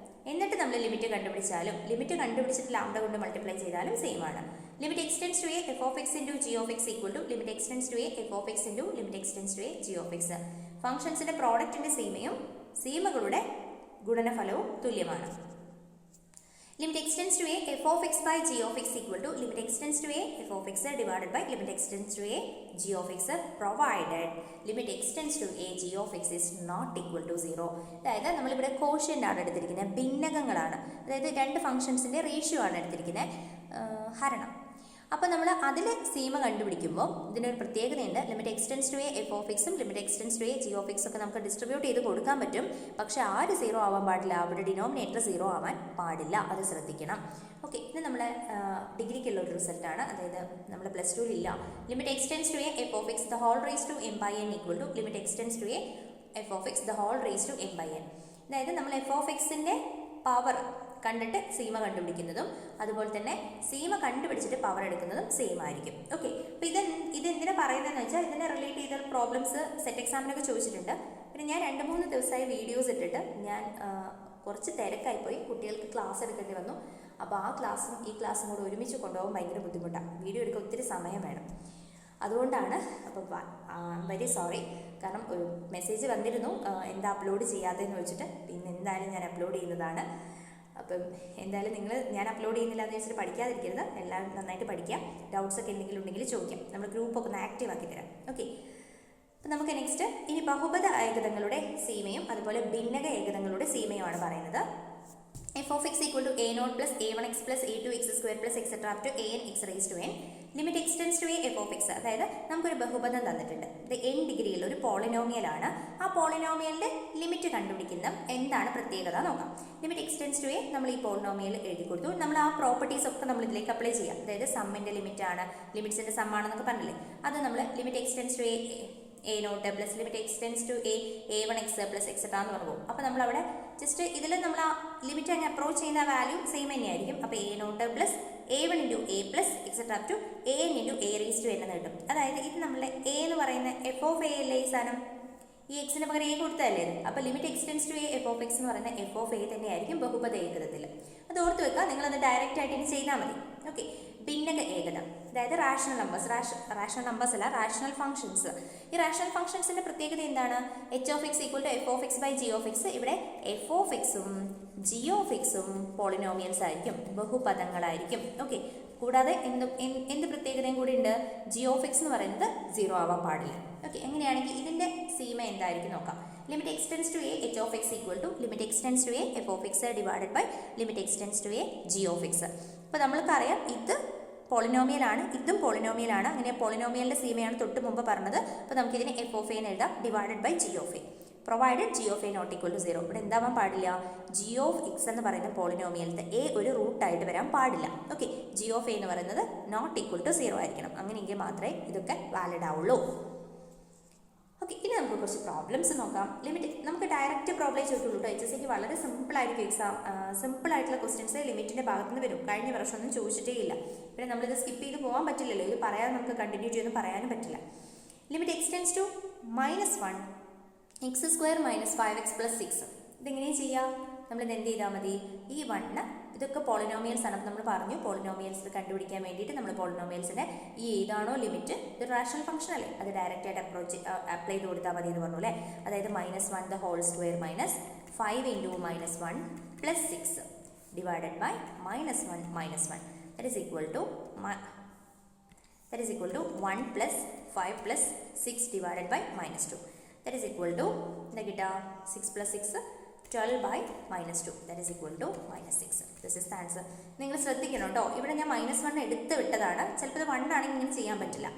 എന്നിട്ട് നമ്മൾ ലിമിറ്റ് കണ്ടുപിടിച്ചിട്ട് ലാംഡ കൊണ്ട് മൾട്ടിപ്ലൈ ചെയ്താലും സെയിം ആണ്. Limit x tends to a f of x into g of X equal to limit x tends to a f of x into limit x tends to a g of x. ഫംഗ്ഷൻസിൻ്റെ പ്രോഡക്റ്റിൻ്റെ സീമയും സീമകളുടെ ഗുണനഫലവും തുല്യമാണ്. Limit x tends to a f of x by g of X equal to limit x tends to a f of x divided by limit x tends to a g of x provided limit x tends to a g of x is not equal to 0. അതായത് നമ്മളിവിടെ കോഷ്യൻ്റ് ആണ് എടുത്തിരിക്കുന്നത്, ഭിന്നകങ്ങളാണ്. അതായത് രണ്ട് ഫംഗ്ഷൻസിൻ്റെ റേഷ്യോ ആണ് എടുത്തിരിക്കുന്നത്, ഹരണം. അപ്പോൾ നമ്മൾ അതിൽ സീമ കണ്ടുപിടിക്കുമ്പോൾ ഇതിനൊരു പ്രത്യേകതയുണ്ട്. Limit x tends to a f of എക്സും limit x tends to a g of എക്സും ഒക്കെ നമുക്ക് ഡിസ്ട്രിബ്യൂട്ട് ചെയ്ത് കൊടുക്കാൻ പറ്റും. പക്ഷേ ആര് 0 ആവാൻ പാടില്ല? അവിടെ ഡിനോമിനേറ്റർ 0 ആവാൻ പാടില്ല. അത് ശ്രദ്ധിക്കണം. ഓക്കെ. ഇത് നമ്മുടെ ഡിഗ്രിക്കുള്ള ഒരു റിസൾട്ടാണ്. അതായത് നമ്മൾ +2 ഇല്ല. Limit x tends to a f of x the whole raise to m by n equal to limit x tends to a f of x the whole raise to m by n. അതായത് നമ്മൾ എഫ് ഓഫ് എക്സിൻ്റെ പവർ കണ്ടിട്ട് സീമ കണ്ടുപിടിക്കുന്നതും അതുപോലെ തന്നെ സീമ കണ്ടുപിടിച്ചിട്ട് പവർ എടുക്കുന്നതും സെയിം ആയിരിക്കും. ഓക്കെ, അപ്പോൾ ഇതെന്തിനാ പറയുന്നതെന്ന് വെച്ചാൽ ഇതിനെ റിലേറ്റ് ചെയ്ത പ്രോബ്ലംസ് സെറ്റ് എക്സാമിനൊക്കെ ചോദിച്ചിട്ടുണ്ട്. പിന്നെ ഞാൻ 2-3 ദിവസമായി വീഡിയോസ് ഇട്ടിട്ട് ഞാൻ കുറച്ച് തിരക്കായിപ്പോയി, കുട്ടികൾക്ക് ക്ലാസ് എടുക്കേണ്ടി വന്നു. അപ്പോൾ ആ ക്ലാസ്സും ഈ ക്ലാസ്സും കൂടെ ഒരുമിച്ച് കൊണ്ടുപോകാൻ ഭയങ്കര ബുദ്ധിമുട്ടാണ്. വീഡിയോ എടുക്കാൻ ഒത്തിരി സമയം വേണം, അതുകൊണ്ടാണ്. അപ്പോൾ വെരി സോറി. കാരണം ഒരു മെസ്സേജ് വന്നിരുന്നു എന്താ അപ്ലോഡ് ചെയ്യാത്തതെന്ന് വെച്ചിട്ട്. പിന്നെ എന്തായാലും ഞാൻ അപ്ലോഡ് ചെയ്യുന്നതാണ്. അപ്പം എന്തായാലും ഞാൻ അപ്ലോഡ് ചെയ്യുന്നില്ല എന്ന് വെച്ചിട്ട് പഠിക്കാതിരിക്കരുത്. എല്ലാവരും നന്നായിട്ട് പഠിക്കാം. ഡൗട്ട്സ് ഒക്കെ എന്തെങ്കിലും ഉണ്ടെങ്കിൽ ചോദിക്കാം. നമ്മൾ ഗ്രൂപ്പൊക്കെ ഒന്ന് ആക്റ്റീവ് ആക്കി തരാം. ഓക്കെ, അപ്പം നമുക്ക് നെക്സ്റ്റ് ഇനി ബഹുപദ ഏകതങ്ങളുടെ സീമയും അതുപോലെ ഭിന്നക ഏകതങ്ങളുടെ സീമയുമാണ് പറയുന്നത്. f of x equal to a0 plus a1x plus a2x square plus etc up to an x raised to n limit x tends to a f of x. അതായത് നമുക്കൊരു ബഹുപദം തന്നിട്ടുണ്ട്. ഇത് n ഡിഗ്രിയിൽ ഒരു പോളിനോമിയൽ ആണ്. ആ പോളിനോമിയലിന്റെ ലിമിറ്റ് കണ്ടുപിടിക്കുന്ന എന്താണ് പ്രത്യേകത നോക്കാം. Limit x tends to a നമ്മൾ ഈ പോളിനോമിയൽ എഴുതി കൊടുത്തു. നമ്മൾ ആ പ്രോപ്പർട്ടീസ് ഒക്കെ നമ്മൾ ഇതിലേക്ക് അപ്ലൈ ചെയ്യാം. അതായത് സമ്മിന്റെ ലിമിറ്റ് ആണ്, ലിമിറ്റ്സിന്റെ സം ആണെന്നൊക്കെ പറഞ്ഞില്ലേ, അത് നമ്മൾ limit x tends to a0 plus limit x tends to a1x plus et cetera എന്ന് പറഞ്ഞു പോകും. അപ്പോൾ നമ്മളവിടെ ജസ്റ്റ് ഇതിൽ നമ്മൾ ആ ലിമിറ്റ് അങ്ങ് അപ്രോച്ച് ചെയ്യുന്ന വാല്യൂ സെയിം തന്നെയായിരിക്കും. അപ്പോൾ a0 plus a1 into a plus etcetera to an into a raise to n എന്ന് കിട്ടും. അതായത് ഇത് നമ്മളെ a എന്ന് പറയുന്ന എഫ് ഓഫ് എ അല്ലേ ഈ സാധനം, ഈ എക്സിന് പകരം എ കൊടുത്തല്ലേ. അപ്പോൾ limit x tends to a F of x എന്ന് പറയുന്ന എഫ് ഓഫ് എ തന്നെയായിരിക്കും ബഹുപദ ഏകതത്തിൽ. അത് ഓർത്ത് വെക്കുക, നിങ്ങളത് ഡയറക്റ്റ് ആയിട്ട് ഇനി ചെയ്താൽ മതി. ഓക്കെ, ഭിന്നക ഏകത അതായത് റാഷണൽ നമ്പേഴ്സ് അല്ല, റാഷണൽ ഫംഗ്ഷൻസ്. ഈ റാഷണൽ ഫംഗ്ഷൻസിന്റെ പ്രത്യേകത എന്താണ്? H of X equal to f of x by g of x. ഇവിടെ എഫ് ഓഫ് എക്സും ജി ഓഫ് എക്സും പോളിനോമിയൽസ് ആയിരിക്കും, ബഹുപദങ്ങളായിരിക്കും. ഓക്കെ, കൂടാതെ എന്ത് പ്രത്യേകതയും കൂടി ഉണ്ട്? ജി ഓഫ് എക്സ് എന്ന് പറയുന്നത് 0 ആവാൻ പാടില്ല. ഓക്കെ, എങ്ങനെയാണെങ്കിൽ ഇതിന്റെ സീമ എന്തായിരിക്കും നോക്കാം. Limit X tends to a h of X equal to limit X tends to a f of x divided by limit X tends to a g of x. അപ്പോൾ നമ്മൾക്കറിയാം ഇത് പോളിനോമിയലാണ്, ഇതും പോളിനോമിയലാണ്. അങ്ങനെ പോളിനോമിയലിന്റെ സീമയാണ് തൊട്ട് മുമ്പ് പറഞ്ഞത്. അപ്പോൾ നമുക്കിതിനെ എഫ് ഓഫ് എ എന്ന് എഴുതാം, divided by g of a, provided g of a not equal to 0. ഇവിടെ എന്താവാൻ പാടില്ല? ജി ഓഫ് എക്സ് എന്ന് പറയുന്ന പോളിനോമിയലിന്റെ എ ഒരു റൂട്ടായിട്ട് വരാൻ പാടില്ല. ഓക്കെ, ജി ഓഫ് എ എന്ന് പറയുന്നത് നോട്ട് ഈക്വൽ ടു 0 ആയിരിക്കണം. അങ്ങനെയെങ്കിൽ മാത്രമേ ഇതൊക്കെ വാലിഡ് ആവുള്ളൂ. ഓക്കെ, ഇനി നമുക്ക് കുറച്ച് പ്രോബ്ലംസ് നോക്കാം. ലിമിറ്റ് നമുക്ക് ഡയറക്റ്റ് പ്രോബ്ലം ചോദിക്കുള്ളൂ കേട്ടോ. എച്ച് എസ് സിക്ക് വളരെ സിമ്പിളായിരിക്കും എക്സാം. സിമ്പിളായിട്ടുള്ള ക്വസ്റ്റ്യൻസ് ലിമിറ്റിൻ്റെ ഭാഗത്ത് നിന്ന് വരും. കഴിഞ്ഞ വർഷമൊന്നും ചോദിച്ചിട്ടേ ഇല്ല. പിന്നെ നമ്മളിത് സ്കിപ്പ് ചെയ്ത് പോകാൻ പറ്റില്ലല്ലോ, ഇത് പറയാതെ നമുക്ക് കണ്ടിന്യൂ ചെയ്തൊന്നും പറയാനും പറ്റില്ല. Limit X tends to -1 x square minus 5x plus 6. ഇതെങ്ങനെ ചെയ്യാം? നമ്മളിത് എന്ത് ചെയ്താൽ മതി? ഈ 1 ഇതൊക്കെ പോളിനോമിയൽസ് ആണ്. അപ്പോൾ നമ്മൾ പറഞ്ഞു പോളിനോമിയൽസ് കണ്ടുപിടിക്കാൻ വേണ്ടിയിട്ട് നമ്മൾ പോളിനോമിയൽസിൻ്റെ ഈ ഏതാണോ ലിമിറ്റ്, ഇത് റാഷണൽ ഫംഗ്ഷൻ അല്ലേ, അത് ഡയറക്റ്റ് ആയിട്ട് അപ്ലൈ ചെയ്ത് കൊടുത്താൽ മതി എന്ന് പറഞ്ഞു അല്ലേ. അതായത് -1 the whole square minus 5 into -1 plus 6 divided by -1 that is equal to 1 plus 5 plus 6 divided by -2. That is equal to എന്താ കിട്ടുക? 6 plus 6 12 by -2. That is equal to -6. This is the answer. നിങ്ങൾ ശ്രദ്ധിക്കണം കേട്ടോ, ഇവിടെ ഞാൻ -1 എടുത്ത് വിട്ടതാണ്. ചിലപ്പോൾ ഇത് 1 ആണെങ്കിൽ ഇങ്ങനെ ചെയ്യാൻ പറ്റില്ല.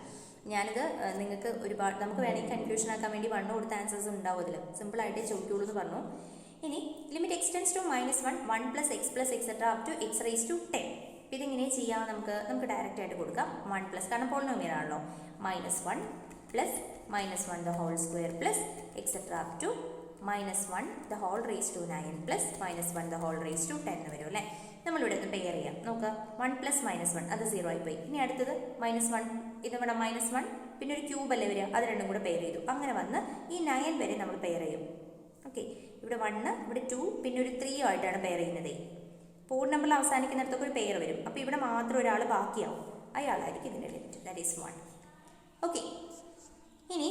ഞാനിത് നിങ്ങൾക്ക് ഒരുപാട് നമുക്ക് വേണമെങ്കിൽ കൺഫ്യൂഷൻ ആക്കാൻ വേണ്ടി 1 കൊടുത്ത ആൻസേഴ്സ് ഉണ്ടാവും അതിൽ. സിമ്പിളായിട്ടേ ചോദിക്കുള്ളൂ എന്ന് പറഞ്ഞു. ഇനി limit X tends to -1 1 plus x plus etcetera up to x raise to 10. അപ്പോൾ ഇതിങ്ങനെ ചെയ്യാം. നമുക്ക് ഡയറക്റ്റ് ആയിട്ട് കൊടുക്കാം 1 പ്ലസ്, കാരണം പോളിനോമിയൽ ആണല്ലോ, -1 plus -1 the whole square plus etcetera up to -1 the whole raise to 9 plus -1 the whole raise to 10 എന്ന് വരും അല്ലേ. നമ്മളിവിടെ ഒന്ന് പെയർ ചെയ്യാം. നോക്കുക, 1 പ്ലസ് -1 അത് 0 ആയിപ്പോയി. ഇനി അടുത്തത് -1, ഇതിവിടെ -1 പിന്നെ ഒരു ക്യൂബ് അല്ലേ വരിക, അത് രണ്ടും കൂടെ പെയർ ചെയ്തു. അങ്ങനെ വന്ന് ഈ 9 വരെ നമ്മൾ പെയർ ചെയ്യും. ഓക്കെ, ഇവിടെ 1 ഇവിടെ 2 പിന്നെ ഒരു 3 ആയിട്ടാണ് പെയർ ചെയ്യുന്നത്. പൂർണ്ണ നമ്പറിൽ അവസാനിക്കുന്നിടത്തൊക്കെ ഒരു പെയർ വരും. അപ്പോൾ ഇവിടെ മാത്രം ഒരാൾ ബാക്കിയാവും, അയാളായിരിക്കും ഇതിൻ്റെ ലിമിറ്റ്. That is 1. ഓക്കെ, ഇനി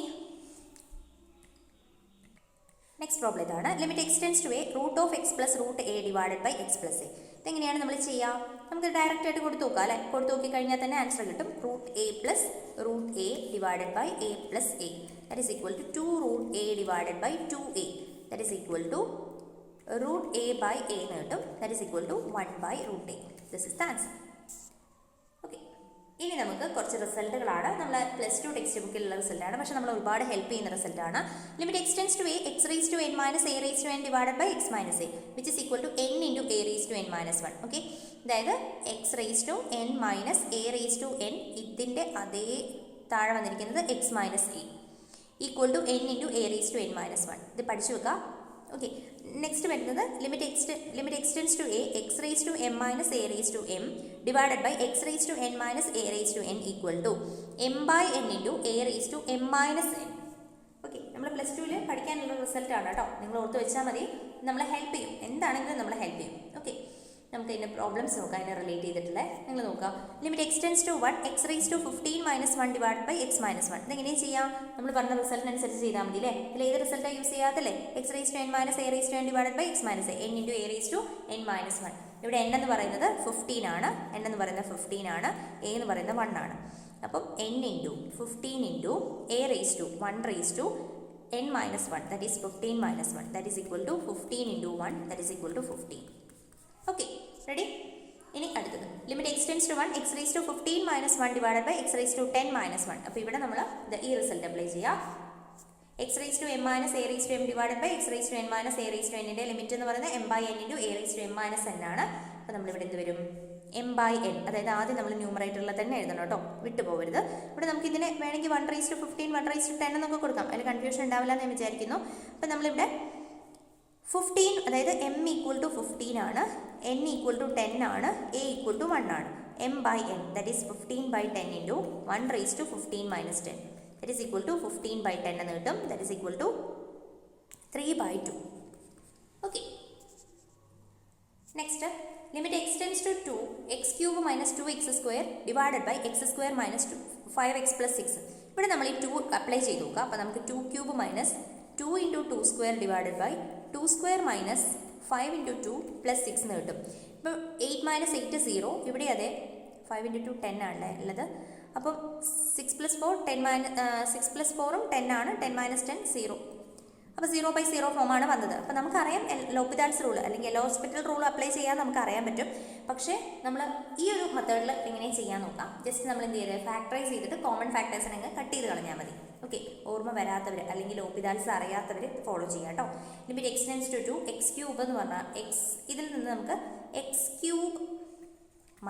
നെക്സ്റ്റ് പ്രോബ്ലം ഇതാണ്. Limit X tends to a root of x plus root a divided by x plus a. ഇതെങ്ങനെയാണ് നമ്മൾ ചെയ്യുക? നമുക്ക് ഡയറക്റ്റ് ആയിട്ട് കൊടുത്തു നോക്കാം അല്ലേ. കൊടുത്തു നോക്കി കഴിഞ്ഞാൽ തന്നെ ആൻസർ കിട്ടും. Root a plus root a divided by a plus a. That is equal to 2 root a divided by 2a. That is equal to root a by a എന്ന് കിട്ടും. That is equal to 1 by root a. This is the answer. Okay, ഇനി നമുക്ക് കുറച്ച് റിസൾട്ടുകളാണ്. നമ്മൾ +2 ടെക്സ്റ്റ് ബുക്കിലുള്ള റിസൾട്ടാണ്, പക്ഷേ നമ്മൾ ഒരുപാട് ഹെൽപ്പ് ചെയ്യുന്ന റിസൾട്ടാണ്. Limit X tends to a x raise to n minus a raise to n divided by x minus a which is equal to n into a raise to n minus 1. Okay, അതായത് x raise to n minus a raise to n, ഇതിൻ്റെ അതേ താഴെ വന്നിരിക്കുന്നത് x minus a equal to n into a raise to n minus 1. ഇത് പഠിച്ചു വെക്കുക. ഓക്കെ, നെക്സ്റ്റ് വരുന്നത് limit x tends to a x raise to m minus a raise to m divided by x raise to n minus a raise to n equal to m by n into a raise to m minus n. Okay, നമ്മൾ പ്ലസ് ടുവിൽ പഠിക്കാനുള്ള റിസൾട്ടാണ് കേട്ടോ, നിങ്ങൾ ഓർത്ത് വെച്ചാൽ മതി, നമ്മളെ ഹെൽപ്പ് ചെയ്യും, എന്താണെങ്കിലും നമ്മളെ ഹെൽപ്പ് ചെയ്യും. ഓക്കെ, നമുക്ക് ഇതിൻ്റെ പ്രോബ്ലംസ് നോക്കാം, അതിനെ റിലേറ്റ് ചെയ്തിട്ടുള്ള. നിങ്ങൾ നോക്കാം, limit x tends to 1 x raise to 15 minus 1 divide by x minus 1. ഇതെങ്ങനെയും ചെയ്യാം, നമ്മൾ പറഞ്ഞ റിസൾട്ടിനനുസരിച്ച് ചെയ്താൽ മതി അല്ലേ. ഇതിൽ ഏത് റിസൾട്ടാണ് യൂസ് ചെയ്യാത്തല്ലേ, x raise to n minus a raise to n divide by x minus n into a raise to n minus 1. ഇവിടെ എൻ എന്ന് പറയുന്നത് 15 ആണ്, എൻ എന്ന് പറയുന്നത് 15 ആണ്, എ എന്ന് പറയുന്നത് 1 ആണ്. അപ്പം n into 15 into a raise to 1 raise to n minus 1, that is 15 minus 1, that is equal to 15 into 1, that is equal to 15. Okay, ready? ഇനി അടുത്തത് limit x tends to 1 x raise to 15 minus 1 divide by x raise to 10 minus 1. അപ്പോൾ ഇവിടെ നമ്മൾ ഈ റിസൾട്ട് അപ്ലൈ ചെയ്യാം. X raise to m minus a raise to m divide by x raise to n minus a raise to എന്നിൻ്റെ ലിമിറ്റ് എന്ന് പറയുന്നത് m by n into a raise to m minus n ആണ്. അപ്പോൾ നമ്മളിവിടെ എന്ത് വരും, എം ബൈ എൻ, അതായത് ആദ്യം നമ്മൾ ന്യൂമറേറ്ററിൽ തന്നെ എഴുതണം കേട്ടോ, വിട്ടുപോകരുത്. ഇവിടെ നമുക്ക് ഇതിനെ വേണമെങ്കിൽ 1 റേസ് ടു 15 1 റേസ് ടു 10 എന്നൊക്കെ കൊടുക്കാം, അതിൽ കൺഫ്യൂഷൻ ഉണ്ടാവില്ല എന്ന് ഞാൻ വിചാരിക്കുന്നു. അപ്പം നമ്മളിവിടെ 15, അതായത് എം ഈക്വൽ ടു 15 ആണ്, എൻ ഈക്വൽ ടു 10 ആണ്, എ ഈക്വൽ ടു 1 ആണ്. M by n, that is 15 by 10 into 1 raise to 15 minus 10, that is equal to 15 by 10 എന്ന് കിട്ടും, that is equal to 3 by 2. Okay, next limit x tends to 2 x cube minus 2x square divided by x square minus 5x plus 6. ഇവിടെ നമ്മൾ ഈ 2 അപ്ലൈ ചെയ്ത് നോക്കുക. അപ്പോൾ നമുക്ക് 2 cube minus 2 into 2 square divided by 2 square minus 5 into 2 plus 6 എന്ന് കിട്ടും. ഇപ്പോൾ 8 മൈനസ് 8 0, ഇവിടെ അതെ 5 ഇൻറ്റു 2 10 ആണല്ലേ ഉള്ളത്. അപ്പം 6 പ്ലസ് 4 6 പ്ലസ് 4ഉം 10 ആണ്, 10 മൈനസ് 10 0. അപ്പോൾ 0 ബൈ 0 ഫോമാണ് വന്നത്. അപ്പോൾ നമുക്കറിയാം ലോപിതാൽസ് റൂൾ അല്ലെങ്കിൽ എൽ ഹോസ്പിറ്റൽ റൂൾ അപ്ലൈ ചെയ്യാൻ നമുക്ക് അറിയാൻ പറ്റും. പക്ഷേ നമ്മൾ ഈ ഒരു മെത്തേഡിൽ എങ്ങനെ ചെയ്യാൻ നോക്കാം. ജസ്റ്റ് നമ്മൾ എന്ത് ചെയ്ത് ഫാക്ടറൈസ് ചെയ്തിട്ട് കോമൺ ഫാക്ടേഴ്സിനെ അങ്ങ് കട്ട് ചെയ്ത് കളഞ്ഞാൽ മതി. ഓക്കെ, ഓർമ്മ വരാത്തവർ അല്ലെങ്കിൽ ലോപിതാൽസ് അറിയാത്തവർ ഫോളോ ചെയ്യാം കേട്ടോ. Limit x tends to 2 x cube എന്ന് പറഞ്ഞാൽ ഇതിൽ നിന്ന് നമുക്ക് x cube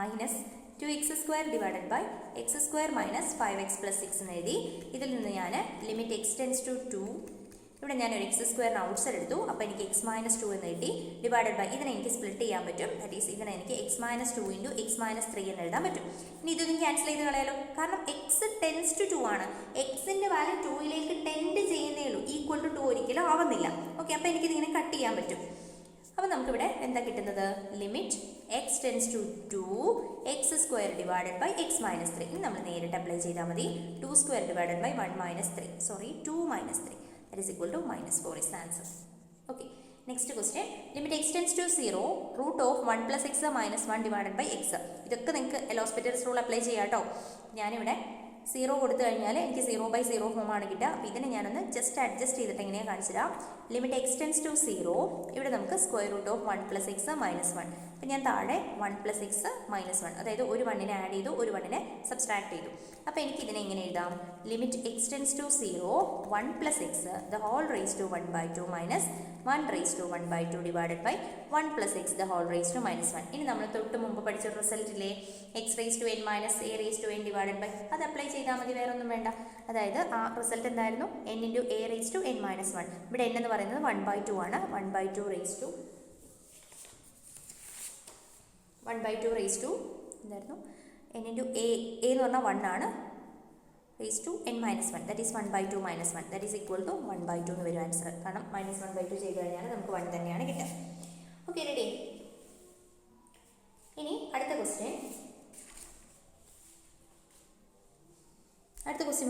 minus 2x square divided by x square minus 5x plus 6 എന്ന് എഴുതി. ഇതിൽ നിന്ന് ഞാൻ ലിമിറ്റ് എക്സ്റ്റെൻസ് ടു 2, ഇവിടെ ഞാനൊരു എക്സ് സ്ക്വയറിന് ഔട്ട് സൈഡ് എടുത്തു, അപ്പോൾ എനിക്ക് എക്സ് മൈനസ് 2 എന്ന് കിട്ടി. ഡിവൈഡഡ് ബൈ ഇതിനെ എനിക്ക് സ്പ്ലിറ്റ് ചെയ്യാൻ പറ്റും, ദാറ്റ് ഈസ് ഇതിനെ എനിക്ക് X minus 2 into X minus 3 എന്ന് എഴുതാൻ പറ്റും. ഇനി ഇതൊന്നും ക്യാൻസൽ ചെയ്ത് കളയാലോ, കാരണം എക്സ് ടെൻസ് ടു 2 ആണ്, എക്സിൻ്റെ വാല്യൂ 2ലേക്ക് ടെൻഡ് ചെയ്യുന്നേ ഉള്ളൂ, ഈക്വൽ ടു 2 ഒരിക്കലും ആവുന്നില്ല. ഓക്കെ, അപ്പോൾ എനിക്കിതിങ്ങനെ കട്ട് ചെയ്യാൻ പറ്റും. അപ്പോൾ നമുക്കിവിടെ എന്താ കിട്ടുന്നത്, limit X tends to 2 x square divided by x minus 3. ഇത് നമ്മൾ നേരിട്ട് അപ്ലൈ ചെയ്താൽ മതി. 2 square divided by 1 minus 3, sorry 2 minus 3, that is equal to minus 4 is the answer. Okay, next question, limit extends to 0 root of 1 plus x minus 1 divided by x. ഇതൊക്കെ നിങ്ങൾക്ക് എൽ ഹോസ്പിറ്റൽസ് റൂൾ അപ്ലൈ ചെയ്യാം കേട്ടോ. ഞാനിവിടെ 0 കൊടുത്തു കഴിഞ്ഞാൽ എനിക്ക് 0 ബൈ 0 ഫോമാണ് കിട്ടുക. അപ്പോൾ ഇതിനെ ഞാനൊന്ന് ജസ്റ്റ് അഡ്ജസ്റ്റ് ചെയ്തിട്ട് എങ്ങനെയാണ് കാണിച്ചുതരാം. ലിമിറ്റ് എക്സ്റ്റെൻസ് ടു 0, ഇവിടെ നമുക്ക് square root of 1 plus x minus 1. അപ്പോൾ ഞാൻ താഴെ 1 പ്ലസ് എക്സ് മൈനസ് 1, അതായത് ഒരു 1നെ ആഡ് ചെയ്തു, ഒരു 1നെ സബ്സ്ട്രാക്ട് ചെയ്തു. അപ്പോൾ എനിക്ക് ഇതിനെ എങ്ങനെ എഴുതാം, limit x tends to 0 1 plus x the whole raise to 1 by 2 minus 1 raise to 1 by 2 divided by 1 plus x the whole raise to minus 1. ഇനി നമ്മൾ തൊട്ട് മുമ്പ് പഠിച്ച റിസൾട്ടിലെ x raise to n minus a raise to n divided by അത് അപ്ലൈ ചെയ്താൽ മതി, വേറെ ഒന്നും വേണ്ട. അതായത് ആ റിസൾട്ട് എന്തായിരുന്നു, n into a raise to n minus 1. ഇവിടെ എൻ എന്ന് പറയുന്നത് 1 ബൈ 2 ആണ്, 1 ബൈ 2 റേസ് ടു എന്തായിരുന്നു, എൻ ഇൻറ്റു എ എന്ന് പറഞ്ഞാൽ 1 ആണ്, raise to n minus 1, that is 1 by 2 minus 1, that is equal to 1 by 2 എന്ന് വരും ആൻസർ. കാരണം മൈനസ് 1 ബൈ 2 ചെയ്ത് കഴിഞ്ഞാൽ നമുക്ക് 1 തന്നെയാണ് കിട്ടുക. Okay, ready. ഇനി അടുത്ത ക്വസ്റ്റ്യൻ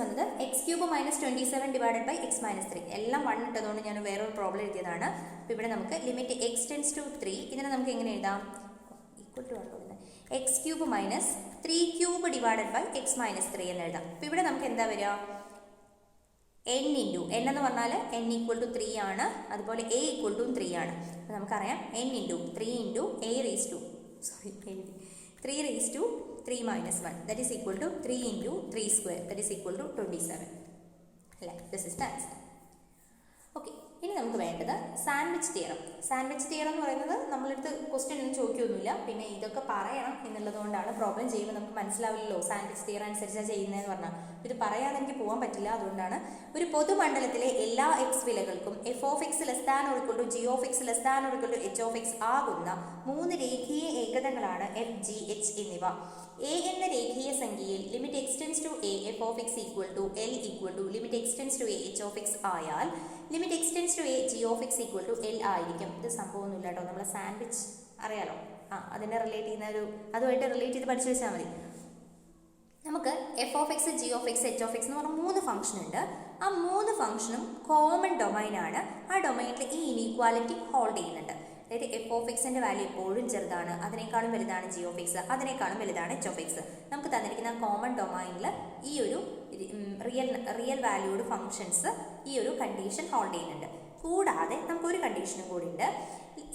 വന്നത് x cube minus 27 divided by x minus 3. എല്ലാം 1 ഇട്ടതുകൊണ്ട് ഞാൻ വേറൊരു പ്രോബ്ലം എഴുതിയതാണ്. അപ്പോൾ ഇവിടെ നമുക്ക് ലിമിറ്റ് എക്സ് ടെൻസ് ടു 3, ഇതിനെ നമുക്ക് എങ്ങനെ എഴുതാം, equal to x cube minus 3 cube divided by x minus 3 എന്ന് എഴുതാം. അപ്പോൾ ഇവിടെ നമുക്ക് എന്താ വരിക, എൻ ഇൻറ്റു എൻ എന്ന് പറഞ്ഞാൽ എൻ ഈക്വൽ ടു 3 ആണ്, അതുപോലെ എ ഈക്വൽ ടു 3 ആണ്. അപ്പോൾ നമുക്കറിയാം n into 3 into a raise to 3 raise to 3 minus 1, that is equal to 3 into 3 square, that is equal to 27. This is the answer. Okay, ഇനി നമുക്ക് വേണ്ടത് സാൻഡ്വിച്ച് തിയറം. സാൻഡ്വിച്ച് തിയറം എന്ന് പറയുന്നത് നമ്മളടുത്ത് ക്വസ്റ്റ്യൻ ഒന്നും ചോദിക്കുകയൊന്നുമില്ല, പിന്നെ ഇതൊക്കെ പറയണം എന്നുള്ളത് കൊണ്ടാണ്. പ്രോബ്ലം ചെയ്യുമ്പോൾ നമുക്ക് മനസ്സിലാവില്ലല്ലോ സാൻഡ്വിച്ച് തിയറം അനുസരിച്ചാണ് ചെയ്യുന്നതെന്ന് പറഞ്ഞാൽ. ഇത് പറയാതെ എനിക്ക് പോകാൻ പറ്റില്ല, അതുകൊണ്ടാണ്. ഒരു പൊതുമണ്ഡലത്തിലെ എല്ലാ എക്സ് വിലകൾക്കും f of x less than or equal to g of x less than or equal to h of x ആകുന്ന 3 രേഖീയ ഏകതകളാണ് എഫ്, ജി, എച്ച് എന്നിവ. എ എന്ന രേഖീയ സംഖ്യയിൽ limit x tends to a f of X equal to l equal to limit x tends to a h of x ആയാൽ limit x tends to a g of X equal to l ആയിരിക്കും. ഇത് സംഭവമൊന്നുമില്ല കേട്ടോ, നമ്മളെ സാൻഡ്വിച്ച് അറിയാലോ, അതിനെ റിലേറ്റ് ചെയ്യുന്ന അതുമായിട്ട് റിലേറ്റ് ചെയ്ത് പഠിച്ചു വെച്ചാൽ മതി. നമുക്ക് F of X, G of X, H of x എന്ന് പറഞ്ഞ 3 ഫംഗ്ഷൻ ഉണ്ട്. ആ 3 ഫംഗ്ഷനും കോമൺ ഡൊമൈനാണ്. ആ ഡൊമൈനിൽ ഈ ഇനീക്വാലിറ്റി ഹോൾഡ് ചെയ്യുന്നുണ്ട്. അതായത് എഫ് ഓഫ് എക്സിൻ്റെ വാല്യൂ എപ്പോഴും ചെറുതാണ്, അതിനേക്കാളും വലുതാണ് ജി ഓഫ് എക്സ്, അതിനേക്കാളും വലുതാണ് എച്ച് ഓഫ് എക്സ്. നമുക്ക് തന്നിരിക്കുന്ന കോമൺ ഡൊമൈനിൽ ഈ ഒരു റിയൽ വാല്യൂഡ് ഫംഗ്ഷൻസ് ഈ ഒരു കണ്ടീഷൻ ഹോൾഡ് ചെയ്യുന്നുണ്ട്. കൂടാതെ നമുക്കൊരു കണ്ടീഷനും കൂടി ഉണ്ട്.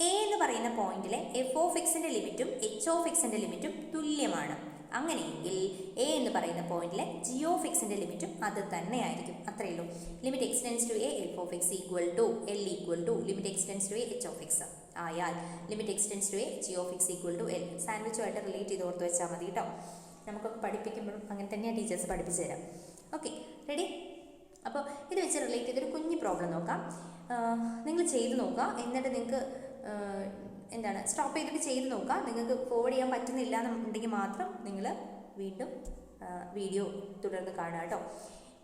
എ എന്ന് പറയുന്ന പോയിന്റിലെ എഫ് ഓഫ് എക്സിൻ്റെ ലിമിറ്റും എച്ച് ഓഫ് എക്സിൻ്റെ ലിമിറ്റും തുല്യമാണ്. അങ്ങനെയെങ്കിൽ എ എന്ന് പറയുന്ന പോയിന്റിലെ ജി ഓഫ് എക്സിൻ്റെ ലിമിറ്റും അത് തന്നെയായിരിക്കും. അത്രയേ ഉള്ളൂ. Limit x tends to a f of X equal to l equal to limit x tends to a h of x ആയാൽ limit x tends to a g of X equal to l. സാൻഡ്വിച്ചുമായിട്ട് റിലേറ്റ് ചെയ്ത് ഓർത്ത് വെച്ചാൽ മതി കേട്ടോ. നമുക്കൊക്കെ പഠിപ്പിക്കുമ്പോഴും അങ്ങനെ തന്നെയാണ് ടീച്ചേഴ്സ് പഠിപ്പിച്ചു തരാം. Okay, ready? അപ്പോൾ ഇത് വെച്ച് റിലേറ്റ് ചെയ്തൊരു കുഞ്ഞു പ്രോബ്ലം നോക്കാം. നിങ്ങൾ ചെയ്ത് നോക്കുക, എന്നിട്ട് നിങ്ങൾക്ക് സ്റ്റോപ്പ് ചെയ്തിട്ട് ചെയ്ത് നോക്കുക. നിങ്ങൾക്ക് ഫോർവേഡ് ചെയ്യാൻ പറ്റുന്നില്ല എന്നുണ്ടെങ്കിൽ മാത്രം നിങ്ങൾ വീണ്ടും വീഡിയോ തുടർന്ന് കാണുക കേട്ടോ.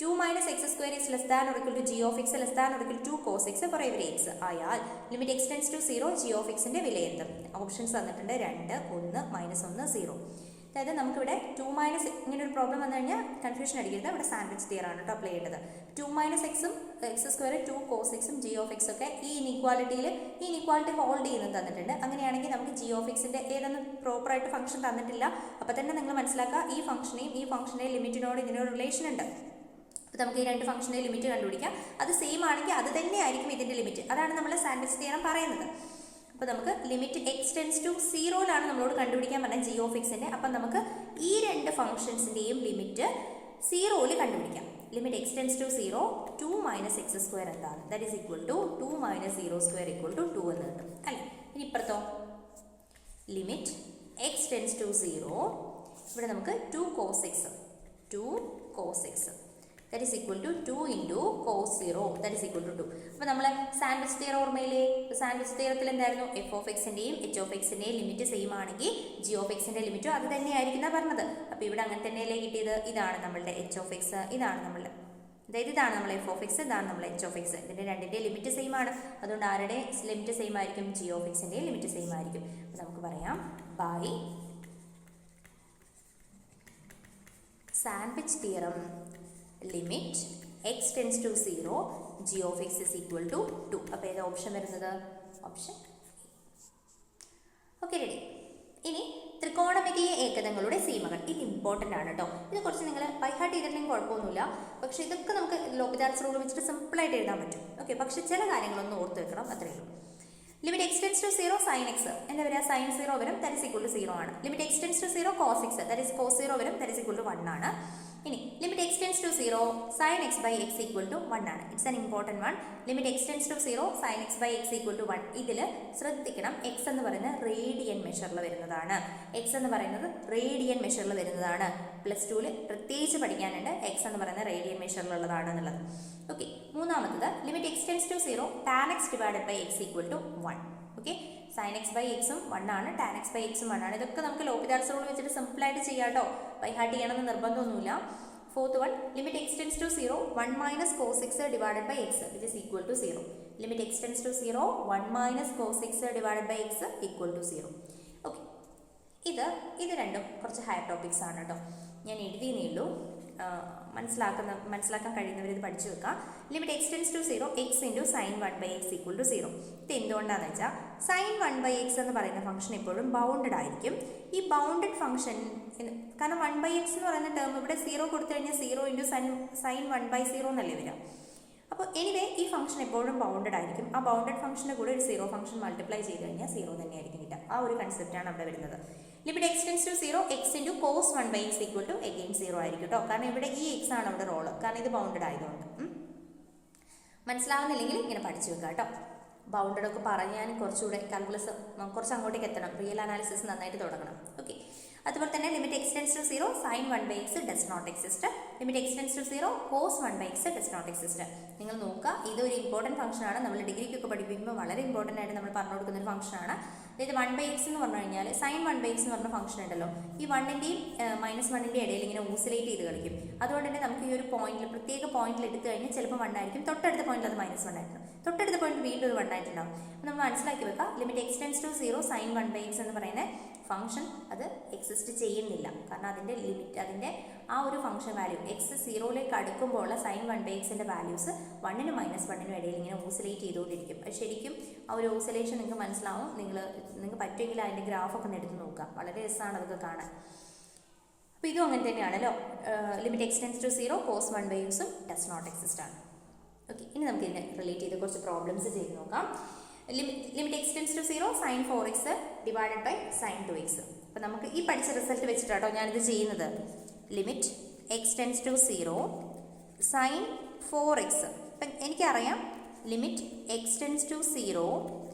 2 - x² is less than or equal to g of x less than or equal to 2 cos x for every x ആയാൽ limit x tends to 0 g of x ന്റെ വില എന്ത്? ഓപ്ഷൻസ് തന്നിട്ടുണ്ട് 2, 1, -1, 0. അതായത് നമുക്കിവിടെ 2 ഇങ്ങനെ ഒരു പ്രോബ്ലം വന്നു കഴിഞ്ഞാൽ കൺഫ്യൂഷൻ അടിക്കരുത്. ഇവിടെ സാൻഡ്വിച്ച് തിയറാണ് കേട്ടോ അപ്ലൈ ചെയ്യേണ്ടത്. 2 - x-ഉം x², 2 cos x-ഉം g of x ഒക്കെ ഈ ഇനീക്വാലിറ്റി ഹോൾഡ് ചെയ്യുന്നത് തന്നിട്ടുണ്ട്. അങ്ങനെയാണെങ്കിൽ നമുക്ക് g of x-ന്റെ ഏതൊന്നും പ്രോപ്പറായിട്ട് ഫംഗ്ഷൻ തന്നിട്ടില്ല. അപ്പോൾ തന്നെ നിങ്ങൾ മനസ്സിലാക്കുക, ഈ ഫംഗ്ഷനെയും ഈ ഫംഗ്ഷനെയും ലിമിറ്റിനോട് ഇതിനൊരു റിലേഷൻ ഉണ്ട്. അപ്പോൾ നമുക്ക് ഈ 2 ഫംഗ്ഷൻ്റെ ലിമിറ്റ് കണ്ടുപിടിക്കാം. അത് സെയിം ആണെങ്കിൽ അത് തന്നെയായിരിക്കും ഇതിൻ്റെ ലിമിറ്റ്. അതാണ് നമ്മൾ സാൻഡ്വിച്ച് തിയറം പറയുന്നത്. അപ്പോൾ നമുക്ക് ലിമിറ്റ് എക്സ് ടെൻസ് ടു 0ലാണ് നമ്മളോട് കണ്ടുപിടിക്കാൻ പറഞ്ഞാൽ ജി ഓഫ് എക്സിൻ്റെ. അപ്പം നമുക്ക് ഈ 2 ഫംഗ്ഷൻസിൻ്റെയും ലിമിറ്റ് 0ൽ കണ്ടുപിടിക്കാം. Limit X tends to 0, 2 - x² എന്താണ്? That is equal to 2 - 0² equal to 2 എന്ന് കിട്ടും അല്ലേ? ഇനി ഇപ്പുറത്തോ ലിമിറ്റ് എക്സ് ടെൻസ് ടു 0, ഇവിടെ നമുക്ക് 2 cos x, 2 cos x that is equal to 2 into cos 0 that is equal to 2. അപ്പോൾ നമ്മൾ സാൻഡ്വിച്ച് തിയറം ഓർമ്മയില്ലേ? സാൻഡ്വിച്ച് തിയറത്തിൽ എന്തായിരുന്നു? എഫ് ഓഫ് എക്സിൻ്റെയും എച്ച് ഓഫ് എക്സിൻ്റെയും ലിമിറ്റ് സെയിം ആണെങ്കിൽ ജി ഓഫ് എക്സിൻ്റെ ലിമിറ്റും അത് തന്നെയായിരിക്കും എന്നാണ് പറഞ്ഞത്. അപ്പോൾ ഇവിടെ അങ്ങനെ തന്നെയല്ലേ കിട്ടിയത്? ഇതാണ് നമ്മളുടെ എച്ച് ഓഫ് എക്സ്, ഇതാണ് നമ്മളുടെ, അതായത് ഇതാണ് നമ്മൾ എഫ് ഓഫ് എക്സ്, ഇതാണ് നമ്മൾ എച്ച് ഓഫ് എക്സ്. ഇതിൻ്റെ രണ്ടിൻ്റെയും ലിമിറ്റ് സെയിം ആണ്. അതുകൊണ്ട് ആരുടെ ലിമിറ്റ് സെയിം ആയിരിക്കും? ജി ഓഫ് എക്സിൻ്റെയും ലിമിറ്റ് സെയിം ആയിരിക്കും. അപ്പോൾ നമുക്ക് പറയാം by sandwich theorem limit X tends to 0 g of x is equal to 2. അപ്പോൾ ഏത് ഓപ്ഷൻ വരുന്നത്? ഓപ്ഷൻ. Okay, ready? ഇനി ത്രികോണമിതീയ ഏകതങ്ങളുടെ സീമകൾ. ഇത് ഇമ്പോർട്ടൻ്റ് ആണ് കേട്ടോ. ഇത് കുറച്ച് നിങ്ങൾ ബൈഹാർട്ട് ചെയ്തിട്ടുണ്ടെങ്കിൽ കുഴപ്പമൊന്നുമില്ല. പക്ഷേ ഇതൊക്കെ നമുക്ക് ലോപിതാൽസ് റൂൾ വെച്ചിട്ട് സിമ്പിളായിട്ട് എഴുതാൻ പറ്റും. ഓക്കെ, പക്ഷേ ചില കാര്യങ്ങളൊന്നും ഓർത്ത് വെക്കണം, അത്രയേ ഉള്ളൂ. Limit X tends to 0 sine x എന്താ വരിക? സൈൻ 0 വരും, ദാറ്റ് ഈസ് ഈക്വൽ ടു 0 ആണ്. Limit X tends to 0 cos x that is cos 0 വരും, ദാറ്റ് ഈസ് ഈക്വൽ ടു 1 ആണ്. ഇനി limit X tends to 0 sine x by x equal to 1 ആണ്. It's an important one. Limit X tends to 0 sine x by x equal to 1. ഇതിൽ ശ്രദ്ധിക്കണം, എക്സ് എന്ന് പറയുന്നത് റേഡിയൻ മെഷറിൽ വരുന്നതാണ്. എക്സ് എന്ന് പറയുന്നത് റേഡിയൻ മെഷറിൽ വരുന്നതാണ്. +2 പ്രത്യേകിച്ച് പഠിക്കാനുണ്ട് എക്സ് എന്ന് പറയുന്നത് റേഡിയൻ മെഷറിലുള്ളതാണ് എന്നുള്ളത്. ഓക്കെ, മൂന്നാമത്തത് limit X tends to 0 tan x divided by x equal to 1. Okay, sine x by എക്സും 1 ആണ്, ടാൻ എക്സ് ബൈ എക്സും 1 ആണ്. ഇതൊക്കെ നമുക്ക് ലോപിതാൽസ് റൂൾ വെച്ചിട്ട് സിമ്പിളായിട്ട് ചെയ്യാം കേട്ടോ. ബൈഹാർട്ട് ചെയ്യണമെന്ന് നിർബന്ധമൊന്നുമില്ല. Fourth one, limit X tends to 0 1 - cos x divided by x which is equal to 0. Limit X tends to 0 1 - cos x divided by x equal to 0. Okay, ഇത് രണ്ടും കുറച്ച് ഹയർ ടോപ്പിക്സ് ആണ് കേട്ടോ. ഞാൻ എഴുതിയേ ഉള്ളൂ, മനസ്സിലാക്കാൻ കഴിയുന്നവർ ഇത് പഠിച്ചു വെക്കുക. Limit X tends to 0 x into sine 1/x equal to 0. ഇത് എന്തുകൊണ്ടാണെന്ന് വെച്ചാൽ സൈൻ 1/x എന്ന് പറയുന്ന ഫംഗ്ഷൻ എപ്പോഴും ബൗണ്ടഡ് ആയിരിക്കും. ഈ ബൗണ്ടഡ് ഫംഗ്ഷൻ കാരണം 1/x എന്ന് പറയുന്ന ടേം ഇവിടെ 0 കൊടുത്തു കഴിഞ്ഞാൽ 0 ഇൻറ്റു സൈൻ 1/0 എന്നല്ലേ വരിക. അപ്പോൾ എനിവേ ഈ ഫംഗ്ഷൻ എപ്പോഴും ബൗണ്ടഡ് ആയിരിക്കും. ആ ബൗണ്ടഡ് ഫംഗ്ഷൻ്റെ കൂടെ ഒരു 0 ഫംഗ്ഷൻ മൾട്ടിപ്ലൈ ചെയ്ത് കഴിഞ്ഞാൽ 0 തന്നെയായിരിക്കും കിട്ടുക. ആ ഒരു കൺസെപ്റ്റാണ് അവിടെ വരുന്നത്. Limit X tends to 0 x into cos 1/x equal to again 0 ആയിരിക്കും കേട്ടോ. കാരണം ഇവിടെ ഈ എക്സ് ആണ് അവിടെ റോള്, കാരണം ഇത് ബൗണ്ടഡ് ആയതുകൊണ്ട്. മനസ്സിലാവുന്നില്ലെങ്കിൽ ഇങ്ങനെ പഠിച്ചു വെക്കുക കേട്ടോ. ബൗണ്ടഡ് ഒക്കെ പറയാൻ കുറച്ചുകൂടെ കാൽക്കുലസ് കുറച്ച് അങ്ങോട്ടേക്ക് എത്തണം, റിയൽ അനാലിസിസ് നന്നായിട്ട് തുടങ്ങണം. ഓക്കെ, അതുപോലെ തന്നെ limit x tends to 0 sine 1/x does not exist, limit x tends to 0 cos 1/x does not exist. നിങ്ങൾ നോക്കുക, ഇതൊരു ഇമ്പോർട്ടൻറ്റ് ഫംഗ്ഷനാണ്. നമ്മൾ ഡിഗ്രിക്കൊക്കെ പഠിപ്പിക്കുമ്പോൾ വളരെ ഇമ്പോർട്ടൻ്റ് ആയിട്ട് നമ്മൾ പറഞ്ഞു കൊടുക്കുന്ന ഒരു ഫംഗ്ഷനാണ്. അതായത് 1/x എന്ന് പറഞ്ഞു കഴിഞ്ഞാൽ സൈൻ 1/x എന്ന് പറഞ്ഞ ഫംഗ്ഷൻ ഉണ്ടല്ലോ, ഈ 1-ൻ്റെയും -1-ൻ്റെയും ഇടയിൽ ഇങ്ങനെ ഓസിലേറ്റ് ചെയ്ത് കളിക്കും. അതുകൊണ്ട് തന്നെ നമുക്ക് ഈ ഒരു പോയിന്റിൽ പ്രത്യേക പോയിന്റിൽ എടുത്തു കഴിഞ്ഞാൽ ചിലപ്പോൾ 1 ആയിരിക്കും, തൊട്ടടുത്ത പോയിന്റിൽ അത് -1 ആയിരിക്കും, തൊട്ടടുത്ത പോയിന്റ് വീണ്ടും ഒരു 1 ആയിട്ടുണ്ടാവും. അപ്പോൾ നമ്മൾ മനസ്സിലാക്കി വെക്കാം, limit x tends to 0 sine 1/x എന്ന് പറയുന്ന ഫംഗ്ഷൻ അത് എക്സിസ്റ്റ് ചെയ്യുന്നില്ല. കാരണം അതിൻ്റെ ലിമിറ്റ്, അതിൻ്റെ ആ ഒരു ഫംഗ്ഷൻ വാല്യൂ എക്സ് 0ലേക്ക് അടുക്കുമ്പോൾ സൈൻ 1/xൻ്റെ വാല്യൂസ് 1-നും -1-നും ഇടയിൽ ഇങ്ങനെ ഓസിലേറ്റ് ചെയ്തുകൊണ്ടിരിക്കും. അത് ശരിക്കും ആ ഒരു ഓസിലേഷൻ നിങ്ങൾക്ക് മനസ്സിലാവും. നിങ്ങൾക്ക് പറ്റുമെങ്കിൽ അതിൻ്റെ ഗ്രാഫൊക്കെ ഒന്ന് എടുത്ത് നോക്കുക, വളരെ രസമാണ് അതൊക്കെ കാണാൻ. അപ്പോൾ ഇതും അങ്ങനെ തന്നെയാണല്ലോ, ലിമിറ്റ് എക്സ്റ്റെൻസ് ടു 0 കോസ് 1/xഉം ഡസ് നോട്ട് എക്സിസ്റ്റ് ആണ്. ഓക്കെ, ഇനി നമുക്ക് ഇതിനെ റിലേറ്റ് ചെയ്ത് കുറച്ച് പ്രോബ്ലംസ് ചെയ്ത് നോക്കാം. Limit x tends to 0 sine 4x divided by sine 2x. അപ്പോൾ നമുക്ക് ഈ പഠിച്ച റിസൾട്ട് വെച്ചിട്ടാട്ടോ ഞാനിത് ചെയ്യുന്നത്. Limit x tends to 0 sine 4x. അപ്പം എനിക്കറിയാം limit x tends to 0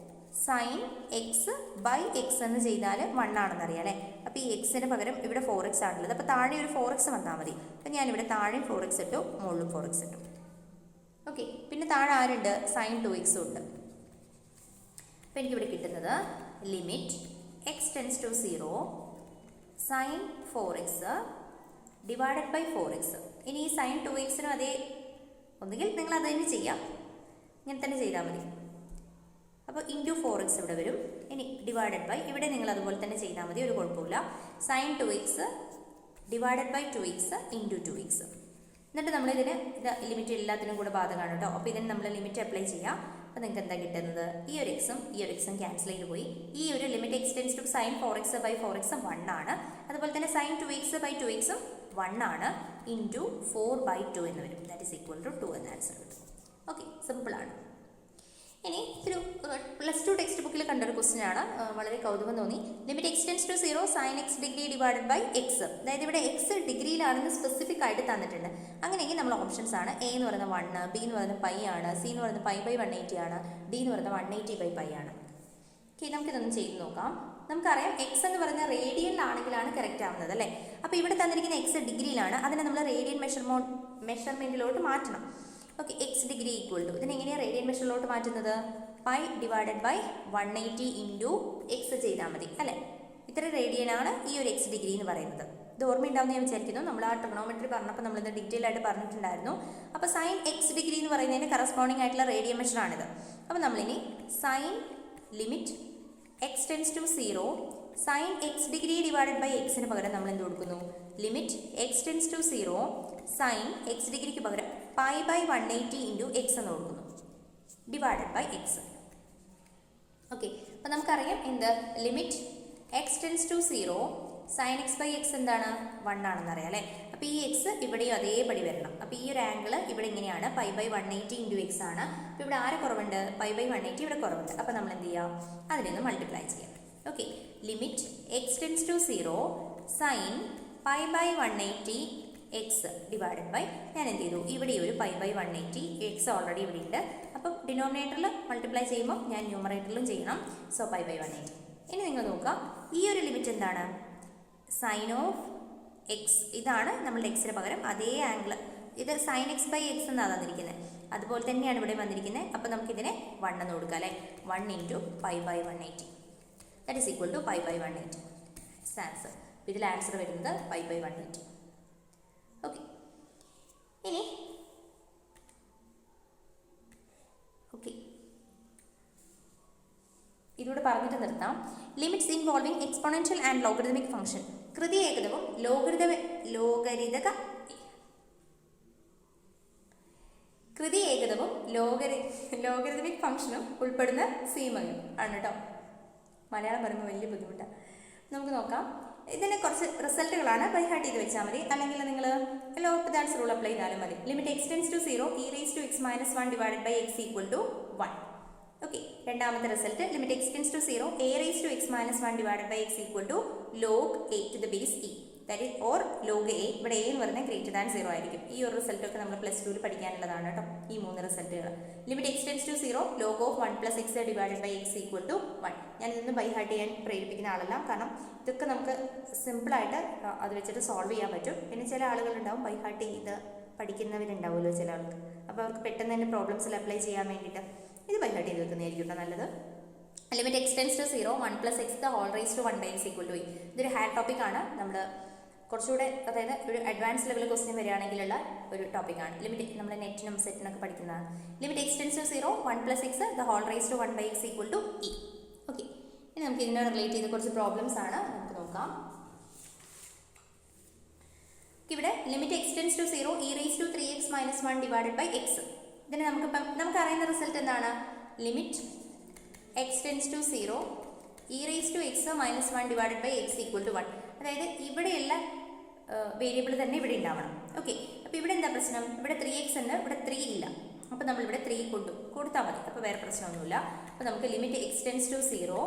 sine x by x എന്ന് ചെയ്താൽ 1 ആണെന്നറിയാം അല്ലേ. അപ്പോൾ ഈ എക്സിന് പകരം ഇവിടെ 4x ആണുള്ളത്. അപ്പോൾ താഴെ ഒരു 4x വന്നാൽ മതി. അപ്പം ഞാനിവിടെ താഴെയും 4x ഇട്ടു, മുകളിലും 4x ഇട്ടു. ഓക്കെ, പിന്നെ താഴെ ആരുണ്ട്? സൈൻ 2x ഉണ്ട്. അപ്പോൾ എനിക്കിവിടെ കിട്ടുന്നത് limit x tends to 0 sine 4x divided by 4x. ഇനി ഈ സൈൻ 2xനും അതേ, ഒന്നുകിൽ നിങ്ങൾ അത് തന്നെ ചെയ്യാം, ഇങ്ങനെ തന്നെ ചെയ്താൽ മതി. അപ്പോൾ ഇൻറ്റു 4x ഇവിടെ വരും. ഇനി ഡിവൈഡഡ് ബൈ ഇവിടെ നിങ്ങൾ അതുപോലെ തന്നെ ചെയ്താൽ മതി, ഒരു കുഴപ്പമില്ല. Sine 2x divided by 2x into 2x. എന്നിട്ട് നമ്മളിതിന് ലിമിറ്റ് എല്ലാത്തിനും കൂടെ ബാധകമാണ് കേട്ടോ. അപ്പോൾ ഇതിന് നമ്മൾ ലിമിറ്റ് അപ്ലൈ ചെയ്യാം. അപ്പോൾ നിങ്ങൾക്ക് എന്താ കിട്ടുന്നത്? ഈ ഒരു എക്സും ക്യാൻസൽ ചെയ്ത് പോയി. ഈ ഒരു limit x tends to sine 4x by 4x 1 ആണ്. അതുപോലെ തന്നെ സൈൻ 2x ബൈ 2xഉം 1 ആണ്. ഇൻറ്റു 4/2 എന്ന് വരും. ദാറ്റ് ഈസ് ഈക്വൽ ടു 2 എന്ന ആൻസർ കിട്ടും. ഓക്കെ, സിമ്പിളാണ്. ഇനി ഒരു +2 ടെക്സ്റ്റ് ബുക്കിൽ കണ്ടൊരു ക്വസ്റ്റ്യൻ ആണ്, വളരെ കൗതുകം തോന്നി. Limit x tends to 0 sine x degree divided by x. അതായത് ഇവിടെ x ഡിഗ്രിയിലാണെന്ന് സ്പെസിഫിക് ആയിട്ട് തന്നിട്ടുണ്ട്. അങ്ങനെയെങ്കിൽ നമ്മൾ ഓപ്ഷൻസ് ആണ്. എ എന്ന് പറയുന്നത് 1, ബി എന്ന് പറയുന്നത് π ആണ്, സി എന്ന് പറയുന്നത് π/180 ആണ്, ഡി എന്ന് പറയുന്നത് 180/π ആണ്. ഓക്കെ, നമുക്കിതൊന്ന് ചെയ്ത് നോക്കാം. നമുക്കറിയാം x എന്ന് പറയുന്ന റേഡിയനിലാണെങ്കിലാണ് കറക്റ്റ് ആവുന്നത് അല്ലേ. അപ്പോൾ ഇവിടെ തന്നിരിക്കുന്ന x ഡിഗ്രിയിലാണ്, അതിനെ നമ്മൾ റേഡിയൻ മെഷർമെൻറ്റിലോട്ട് മാറ്റണം. Okay, x degree equal to, ഇതിനെങ്ങനെയാണ് റേഡിയൻ മെഷറിലോട്ട് മാറ്റുന്നത്? π ഡിവൈഡഡ് ബൈ 180 ഇൻറ്റു എക്സ് ചെയ്താൽ മതി അല്ലേ. ഇത്ര റേഡിയനാണ് ഈ ഒരു എക്സ് ഡിഗ്രി എന്ന് പറയുന്നത്. ഇത് ഓർമ്മയുണ്ടാവുമെന്ന് ഞാൻ വിചാരിക്കുന്നു. നമ്മൾ ആ ട്രിഗണോമെട്രി പറഞ്ഞപ്പോൾ നമ്മളിത് ഡീറ്റെയിൽ ആയിട്ട് പറഞ്ഞിട്ടുണ്ടായിരുന്നു. അപ്പോൾ സൈൻ എക്സ് ഡിഗ്രി എന്ന് പറയുന്നതിന് കറസ്പോണ്ടിങ് ആയിട്ടുള്ള റേഡിയൻ മെഷറാണിത്. അപ്പോൾ നമ്മളിനി sine limit X tends to 0 sine x degree divided by എക്സിന് പകരം നമ്മൾ എന്ത് കൊടുക്കുന്നു? Limit X tends to 0 sine x ഡിഗ്രിക്ക് പകരം π/180 ഇൻറ്റു എക്സ് എന്ന് കൊടുക്കുന്നു, ഡിവൈഡഡ് ബൈ എക്സ്. ഓക്കെ, അപ്പോൾ നമുക്കറിയാം എന്ത്? Limit X tends to 0 sine x by x എന്താണ്? 1 ആണെന്ന് അറിയാം അല്ലേ. അപ്പോൾ ഈ എക്സ് ഇവിടെയും അതേപടി വരണം. അപ്പോൾ ഈ ഒരു ആംഗിൾ ഇവിടെ ഇങ്ങനെയാണ്, π/180 ഇൻറ്റു എക്സ് ആണ്. അപ്പോൾ ഇവിടെ ആര് കുറവുണ്ട്? π/180 ഇവിടെ കുറവുണ്ട്. അപ്പോൾ നമ്മൾ എന്ത് ചെയ്യാം? അതിനൊന്ന് മൾട്ടിപ്ലൈ ചെയ്യാം. Okay, limit X tends to 0 sine π/180 x divided by, ഞാൻ എന്ത് ചെയ്തു? ഇവിടെ ഒരു π/180 എക്സ് ഓൾറെഡി ഇവിടെ ഉണ്ട്. അപ്പം ഡിനോമിനേറ്ററിൽ മൾട്ടിപ്ലൈ ചെയ്യുമ്പോൾ ഞാൻ ന്യൂമറേറ്ററിലും ചെയ്യണം. സോ π/180. ഇനി നിങ്ങൾ നോക്കാം, ഈ ഒരു ലിമിറ്റ് എന്താണ്? Sine of x. ഇതാണ് നമ്മളുടെ എക്സിന് പകരം അതേ ആംഗിൾ. ഇത് സൈൻ എക്സ് ബൈ എക്സ് എന്നാണ് തന്നിരിക്കുന്നത്, അതുപോലെ തന്നെയാണ് ഇവിടെ വന്നിരിക്കുന്നത്. അപ്പോൾ നമുക്കിതിനെ 1 എന്ന് കൊടുക്കാം അല്ലേ. 1 into π/180 that is equal to π/180 answer. ഇതിൽ ആൻസർ വരുന്നത് π/180. ഓക്കെ, ഇനി ഇതോടെ പറഞ്ഞിട്ട് നിർത്താം. Limits involving exponential and logarithmic function. കൃതി ഏകതവും ലോഗരിതമിക് ഫംഗ്ഷനും ഉൾപ്പെടുന്ന സീമയും ആണ് കേട്ടോ. മലയാളം പറയുമ്പോൾ വലിയ ബുദ്ധിമുട്ടാണ്. നമുക്ക് നോക്കാം. ഇതിന് കുറച്ച് റിസൾട്ടുകളാണ്, ബൈ ഹാർട്ട് ചെയ്ത് വെച്ചാൽ മതി. അല്ലെങ്കിൽ നിങ്ങൾ ലോപിതാൽസ് റൂൾ അപ്ലൈ ചെയ്താലും മതി. Limit X tends to 0 e⁻⁻ divided by x equal to 1. Okay, രണ്ടാമത്തെ result limit X tends to 0 a⁻⁻ divided by x equal to log a to the base e. That is or log a, ഇവിടെ എ എന്ന് പറഞ്ഞാൽ ഗ്രേറ്റർ ദാൻ 0 ആയിരിക്കും. ഈ ഒരു റിസൾട്ടൊക്കെ നമ്മൾ +2 പഠിക്കാനുള്ളതാണ് കേട്ടോ, ഈ 3 റിസൾട്ടുകൾ. Limit x tends to 0 log of 1 + x divided by x equal to 1. ഞാൻ ഇതൊന്നും ബൈ ഹാർട്ട് ചെയ്യാൻ പ്രേരിപ്പിക്കുന്ന ആളല്ല, കാരണം ഇതൊക്കെ നമുക്ക് സിമ്പിളായിട്ട് അത് വെച്ചിട്ട് സോൾവ് ചെയ്യാൻ പറ്റും. പിന്നെ ചില ആളുകളുണ്ടാവും ബൈ ഹാർട്ട് ചെയ്ത് പഠിക്കുന്നവരുണ്ടാവുമല്ലോ ചില ആൾക്ക്, അപ്പോൾ അവർക്ക് പെട്ടെന്ന് തന്നെ പ്രോബ്ലംസിൽ അപ്ലൈ ചെയ്യാൻ വേണ്ടിയിട്ട് ഇത് ബൈ ഹാർട്ട് ചെയ്ത് വെക്കുന്നതായിരിക്കും കേട്ടോ നല്ലത്. Limit x tends to 0 1 + x the whole raised to 1 by x equal to e. ഇതൊരു ഹാഡ് ടോപ്പിക്കാണ്, നമ്മൾ കുറച്ചുകൂടെ അതായത് ഒരു അഡ്വാൻസ് ലെവൽ ക്വസ്റ്റ്യൻ വരികയാണെങ്കിലുള്ള ഒരു ടോപ്പിക്കാണ്. ലിമിറ്റ് നമ്മൾ നെറ്റിനും സെറ്റിനൊക്കെ പഠിക്കുന്നതാണ്. Limit x tends to 0 1 + x the whole raised to 1 by x equal to e. Okay, ഇനി നമുക്ക് ഇതിനെ റിലേറ്റ് ചെയ്ത് കുറച്ച് പ്രോബ്ലംസ് ആണ് നമുക്ക് നോക്കാം. ഇവിടെ limit x tends to 0 e raised to 3x - 1 divided by x. ഇതിന് നമുക്ക് അറിയുന്ന റിസൾട്ട് എന്താണ്? Limit x tends to 0 e raised to x - 1 divided by x equal to 1. അതായത് ഇവിടെയുള്ള വേരിയബിൾ തന്നെ ഇവിടെ ഉണ്ടാവണം. ഓക്കെ, അപ്പോൾ ഇവിടെ എന്താ പ്രശ്നം? ഇവിടെ 3x ഉണ്ട്, ഇവിടെ 3 ഇല്ല. അപ്പോൾ നമ്മളിവിടെ 3 കൊടുത്താൽ മതി, അപ്പോൾ വേറെ പ്രശ്നമൊന്നുമില്ല. അപ്പോൾ നമുക്ക് limit x tends to 0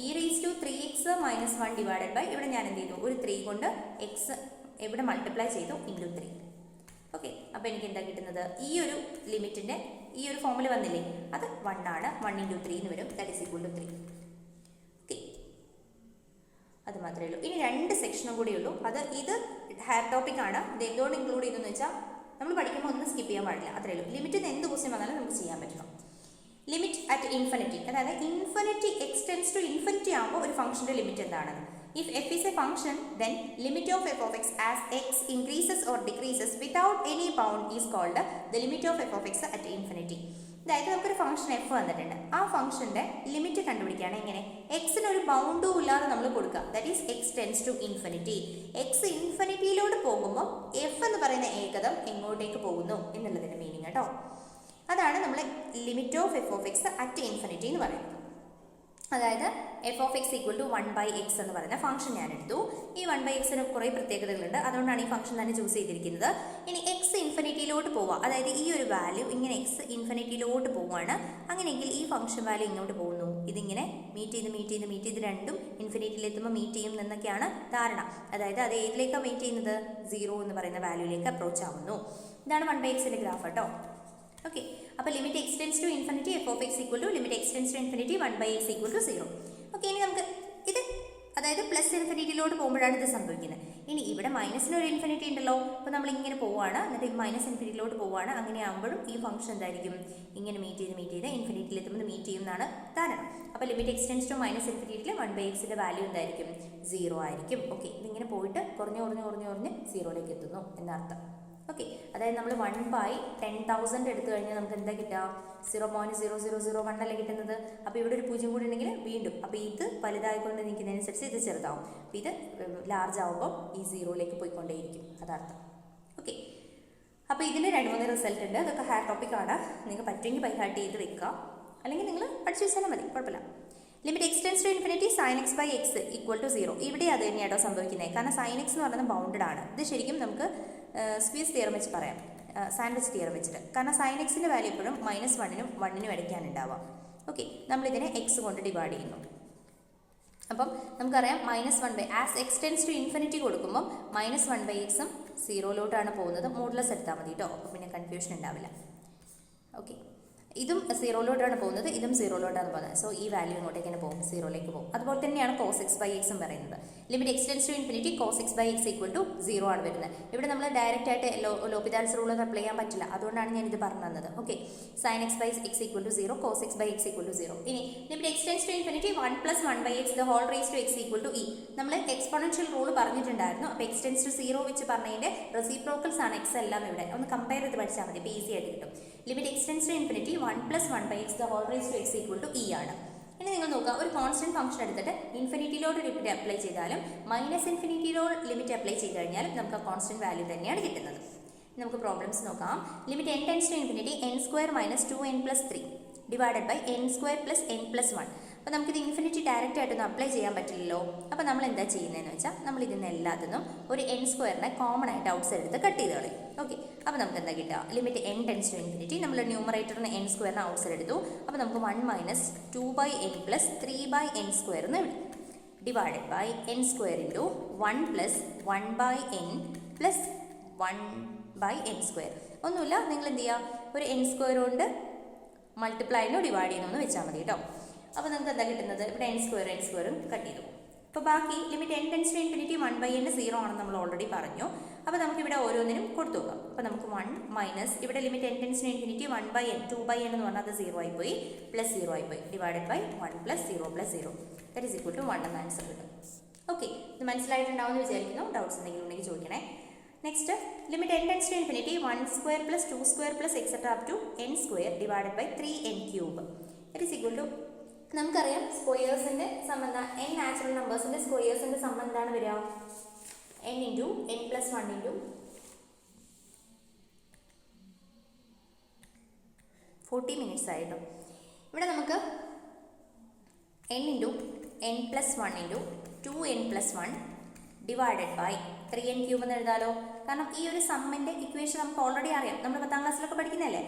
e raised to 3x - 1 divided by, ഇവിടെ ഞാൻ എന്ത് ചെയ്തു? ഒരു 3 കൊണ്ട് x ഇവിടെ മൾട്ടിപ്ലൈ ചെയ്തു ഇൻറ്റു 3. ഓക്കെ, അപ്പോൾ എനിക്ക് എന്താ കിട്ടുന്നത്? ഈ ഒരു ലിമിറ്റിൻ്റെ ഈ ഒരു ഫോമിൽ വന്നില്ലേ, അത് 1 ആണ്. 1 × 3 എന്ന് വരും, that is equal to 3. Okay, അത് മാത്രമേ ഉള്ളൂ. ഇനി 2 സെക്ഷനും കൂടി ഉള്ളൂ. ഇത് ഹാഡ് ടോപ്പിക്കാണ്. ഇത് എന്തുകൊണ്ട് ഇൻക്ലൂഡ് ചെയ്തെന്ന് വെച്ചാൽ നമ്മൾ പഠിക്കുമ്പോൾ ഒന്നും സ്കിപ്പ് ചെയ്യാൻ പാടില്ല, അത്രയേ ഉള്ളൂ. ലിമിറ്റിൽ നിന്ന് എന്ത് ക്വസ്റ്റ്യൻ വന്നാലും നമുക്ക് ചെയ്യാൻ പറ്റണം. ലിമിറ്റ് അറ്റ് ഇൻഫിനിറ്റി, അതായത് infinity x tends to infinity ആകുമ്പോൾ ഒരു ഫംഗ്ഷൻ്റെ ലിമിറ്റ് എന്താണ്? If f is a function, then limit of f of x as x increases or decreases without any bound is called the limit of f of x at infinity. അതായത് നമുക്കൊരു ഫംഗ്ഷൻ എഫ് വന്നിട്ടുണ്ട്, ആ ഫംഗ്ഷൻ്റെ ലിമിറ്റ് കണ്ടുപിടിക്കുകയാണ്. എങ്ങനെ? എക്സിന് ഒരു ബൗണ്ടും ഇല്ലാതെ നമ്മൾ കൊടുക്കുക, that is x tends to infinity. X ഇൻഫിനിറ്റിയിലോട്ട് പോകുമ്പോൾ എഫ് എന്ന് പറയുന്ന ഏകദം എങ്ങോട്ടേക്ക് പോകുന്നു എന്നുള്ളതിൻ്റെ മീനിങ് കേട്ടോ. അതാണ് നമ്മൾ limit of f of x at infinity എന്ന് പറയുന്നത്. അതായത് f of X equal to 1 by x എന്ന് പറയുന്ന ഫംഗ്ഷൻ ഞാൻ എടുത്തു. ഈ 1 by x കുറേ പ്രത്യേകതകളുണ്ട്, അതുകൊണ്ടാണ് ഈ ഫംഗ്ഷൻ തന്നെ ചൂസ് ചെയ്തിരിക്കുന്നത്. ഇനി എക്സ് ഇൻഫിനിറ്റിയിലോട്ട് പോവുക, അതായത് ഈ ഒരു വാല്യൂ ഇങ്ങനെ എക്സ് ഇൻഫിനിറ്റിയിലോട്ട് പോവുകയാണ്. അങ്ങനെയെങ്കിൽ ഈ ഫംഗ്ഷൻ വാല്യൂ ഇങ്ങോട്ട് പോകുന്നു, ഇതിങ്ങനെ മീറ്റ് ചെയ്ത് രണ്ടും ഇൻഫിനിറ്റിയിലെത്തുമ്പോൾ മീറ്റ് ചെയ്യും എന്നൊക്കെയാണ് ധാരണ. അതായത് അത് ഏതിലേക്കാണ് മീറ്റ് ചെയ്യുന്നത്? 0 എന്ന് പറയുന്ന വാല്യൂയിലേക്ക് അപ്രോച്ച് ആവുന്നു. ഇതാണ് 1 by x ഗ്രാഫ് കേട്ടോ. ഓക്കെ, അപ്പോൾ limit x tends to infinity f of X equal to limit x tends to infinity 1 by x equal to 0. Okay, ഇനി നമുക്ക് ഇത് അതായത് പ്ലസ് ഇൻഫിനിറ്റിയിലോട്ട് പോകുമ്പോഴാണ് ഇത് സംഭവിക്കുന്നത്. ഇനി ഇവിടെ മൈനസിനൊരു ഇൻഫിനിറ്റി ഉണ്ടല്ലോ, അപ്പോൾ നമ്മൾ ഇങ്ങനെ പോവുകയാണ്, എന്നിട്ട് മൈനസ് ഇൻഫിനിറ്റിയിലോട്ട് പോവുകയാണ്. അങ്ങനെ ആകുമ്പോഴും ഈ ഫംഗ്ഷൻ എന്തായിരിക്കും? ഇങ്ങനെ മീറ്റ് ചെയ്ത് ഇൻഫിനിറ്റിയിൽ എത്തുമ്പോൾ മീറ്റ് ചെയ്യും എന്നാണ് ധാരണ. അപ്പോൾ limit x tends to minus ഇൻഫിനിറ്റിയിൽ 1 by x വാല്യൂ എന്തായിരിക്കും? 0 ആയിരിക്കും. ഓക്കെ, ഇതിങ്ങനെ പോയിട്ട് കുറഞ്ഞ് 0ലേക്ക് എത്തുന്നു എന്നർത്ഥം. ഓക്കെ, അതായത് നമ്മൾ 1 by 10,000 എടുത്തു കഴിഞ്ഞാൽ നമുക്ക് എന്താ കിട്ടുക? 0.0001 അല്ലേ കിട്ടുന്നത്. അപ്പോൾ ഇവിടെ ഒരു 0 കൂടി ഉണ്ടെങ്കിൽ വീണ്ടും, അപ്പോൾ ഇത് വലുതായിക്കൊണ്ട് നിൽക്കുന്നതിനനുസരിച്ച് ഇത് ചെറുതാവും. അപ്പോൾ ഇത് ലാർജ് ആവുമ്പോൾ ഈ 0ലേക്ക് പോയിക്കൊണ്ടേയിരിക്കും, അതാർത്ഥം. ഓക്കെ, അപ്പോൾ ഇതിന് 2-3 റിസൾട്ട് ഉണ്ട്. അതൊക്കെ ഹാഡ് ടോപ്പിക്കാണ്, നിങ്ങൾക്ക് പറ്റുമെങ്കിൽ ബൈ ഹാർട്ട് ചെയ്ത് വെക്കുക, അല്ലെങ്കിൽ നിങ്ങൾ പഠിച്ചു വെച്ചാലും മതി, കുഴപ്പമില്ല. Limit x tends to infinity sin x by x equal to 0. ഇവിടെ അത് തന്നെയാണോ സംഭവിക്കുന്നത്? കാരണം sin x എന്ന് പറയുന്നത് ബൗണ്ടഡ് ആണ്. ഇത് ശരിക്കും നമുക്ക് സ്ക്വീസ് തിയറം വെച്ച് പറയാം, സാൻഡ്വിച്ച് തിയറം വെച്ചിട്ട്. കാരണം sin x-ൻ്റെ വാല്യൂ എപ്പോഴും -1നും 1നും ഇടയ്ക്കാണ് ഉണ്ടാവാം. ഓക്കെ, നമ്മളിതിനെ x കൊണ്ട് ഡിവൈഡ് ചെയ്യുന്നു. അപ്പം നമുക്കറിയാം -1 by as x tends to infinity കൊടുക്കുമ്പം -1 by x 0ലോട്ടാണ് പോകുന്നത്. മോഡുലസ് എടുത്താൽ മതി കേട്ടോ, അപ്പോൾ പിന്നെ കൺഫ്യൂഷൻ ഉണ്ടാവില്ല. ഓക്കെ, ഇതും 0ലോട്ടാണ് പോകുന്നത്, ഇതും 0ലോട്ടാണ് പോകുന്നത്. സോ ഈ വാല്യൂ ഇങ്ങോട്ടേക്ക് തന്നെ പോകും, 0ലേക്ക് പോകും. അതുപോലെ തന്നെയാണ് cos x by x പറയുന്നത്. Limit x tends to infinity cos x by x equal to 0 ആണ് വരുന്നത്. ഇവിടെ നമ്മൾ ഡയറക്റ്റ് ആയിട്ട് ലോപിതാൽസ് റൂൾ ഒന്നും അപ്ലൈ ചെയ്യാൻ പറ്റില്ല, അതുകൊണ്ടാണ് ഞാൻ ഇത് പറഞ്ഞു തന്നത്. Okay, sin x by x equal to 0, cos x by x equal to 0. ഇനി limit x tends to infinity 1 + 1 by x the whole raised to x equal to e. നമ്മൾ എക്സ്പോണൻഷ്യൽ റൂൾ പറഞ്ഞിട്ടുണ്ടായിരുന്നു. അപ്പോൾ x ടെൻഡ്സ് ടു 0 വെച്ച് പറഞ്ഞതിൻ്റെ റെസിപ്രോക്കൽസ് ആണ് x എല്ലാം. ഇവിടെ ഒന്ന് കമ്പയർ ചെയ്ത് പഠിച്ചാൽ മതി, അപ്പോൾ ഈസി ആയിട്ട് കിട്ടും. Limit x tends to infinity 1 + 1 by x the whole raised to x equal to e ആണ്. ഇനി നിങ്ങൾ നോക്കുക, ഒരു കോൺസ്റ്റന്റ് ഫംഗ്ഷൻ എടുത്തിട്ട് ഇൻഫിനിറ്റിയിലോട്ട് ലിമിറ്റ് അപ്ലൈ ചെയ്താലും -ഇൻഫിനിറ്റിയിലോട്ട് ലിമിറ്റ് അപ്ലൈ ചെയ്ത് കഴിഞ്ഞാലും നമുക്ക് ആ കോൺസ്റ്റന്റ് വാല്യൂ തന്നെയാണ് കിട്ടുന്നത്. നമുക്ക് പ്രോബ്ലംസ് നോക്കാം. Limit n tends to infinity n² - 2n + 3 divided by n² + n + 1. അപ്പോൾ നമുക്കിത് ഇൻഫിനിറ്റി ഡയറക്റ്റ് ആയിട്ടൊന്നും അപ്ലൈ ചെയ്യാൻ പറ്റില്ലല്ലോ. അപ്പോൾ നമ്മൾ എന്താ ചെയ്യുന്നതെന്ന് വെച്ചാൽ നമ്മൾ ഇതിന് എല്ലാത്തിനും ഒരു n² കോമൺ ആയിട്ട് ഔട്ട് സൈഡ് എടുത്ത് കട്ട് ചെയ്ത് കളയും. ഓക്കെ, അപ്പോൾ നമുക്ക് എന്താ കിട്ടുക? Limit n tends to infinity, നമ്മൾ ന്യൂമറേറ്ററിന് n² ഔട്ട് സൈഡ് എടുത്തു. അപ്പോൾ നമുക്ക് 1 - 2 by n + 3 by n² എന്ന് എഴുതി. Divided by n square into 1 plus 1 by n plus 1 by n square. ഒന്നുമില്ല, നിങ്ങൾ എന്ത് ചെയ്യുക, ഒരു n സ്ക്വയർ കൊണ്ട് മൾട്ടിപ്ലൈ ചെയ്യുന്നു ഡിവൈഡ് ചെയ്യുന്നു എന്ന് വെച്ചാൽ മതി കേട്ടോ. അപ്പോൾ നിങ്ങൾക്ക് എന്താ കിട്ടുന്നത്, ഇവിടെ n സ്ക്വയറും കട്ട് ചെയ്തു പോകും. അപ്പോൾ ബാക്കി limit n tends to infinity 1 by n 0 ആണെന്ന് നമ്മൾ ഓൾറെഡി പറഞ്ഞു. അപ്പോൾ നമുക്ക് ഇവിടെ ഓരോന്നിനും കൊടുത്തു നോക്കാം. അപ്പോൾ നമുക്ക് 1 മൈനസ് ഇവിടെ limit n tends to infinity 1 by n 2 by n എന്ന് പറഞ്ഞാൽ അത് 0 ആയിപ്പോയി, പ്ലസ് 0 ആയിപ്പോയി, divided by 1 plus 0 plus 0 that is equal to 1 എന്ന ആൻസർ കിട്ടും. ഓക്കെ, ഇത് മനസ്സിലായിട്ടുണ്ടാവുമെന്ന് വിചാരിക്കുന്നു. ഡൗട്ട്സ് എന്തെങ്കിലും ഉണ്ടെങ്കിൽ ചോദിക്കണേ. Next limit n tends to infinity 1 square plus 2 square plus etcetera up to n square divided by 3n cube that is equal to, നമുക്കറിയാം സ്ക്വയേഴ്സിൻ്റെ സംബന്ധം n നാച്ചുറൽ നമ്പേഴ്സിൻ്റെ സ്ക്വയേഴ്സിൻ്റെ സംബന്ധം എന്താണ് വരിക, n into n plus 1 into 40 minutes ആയിരുന്നു. ഇവിടെ നമുക്ക് n into n plus 1 into 2n plus 1 divided by 3n cube എന്ന് എഴുതാലോ. കാരണം ഈ ഒരു സമ്മിൻ്റെ ഇക്വേഷൻ നമുക്ക് ഓൾറെഡി അറിയാം, നമ്മൾ 10ാം ക്ലാസ്സിലൊക്കെ പഠിക്കുന്നതല്ലേ.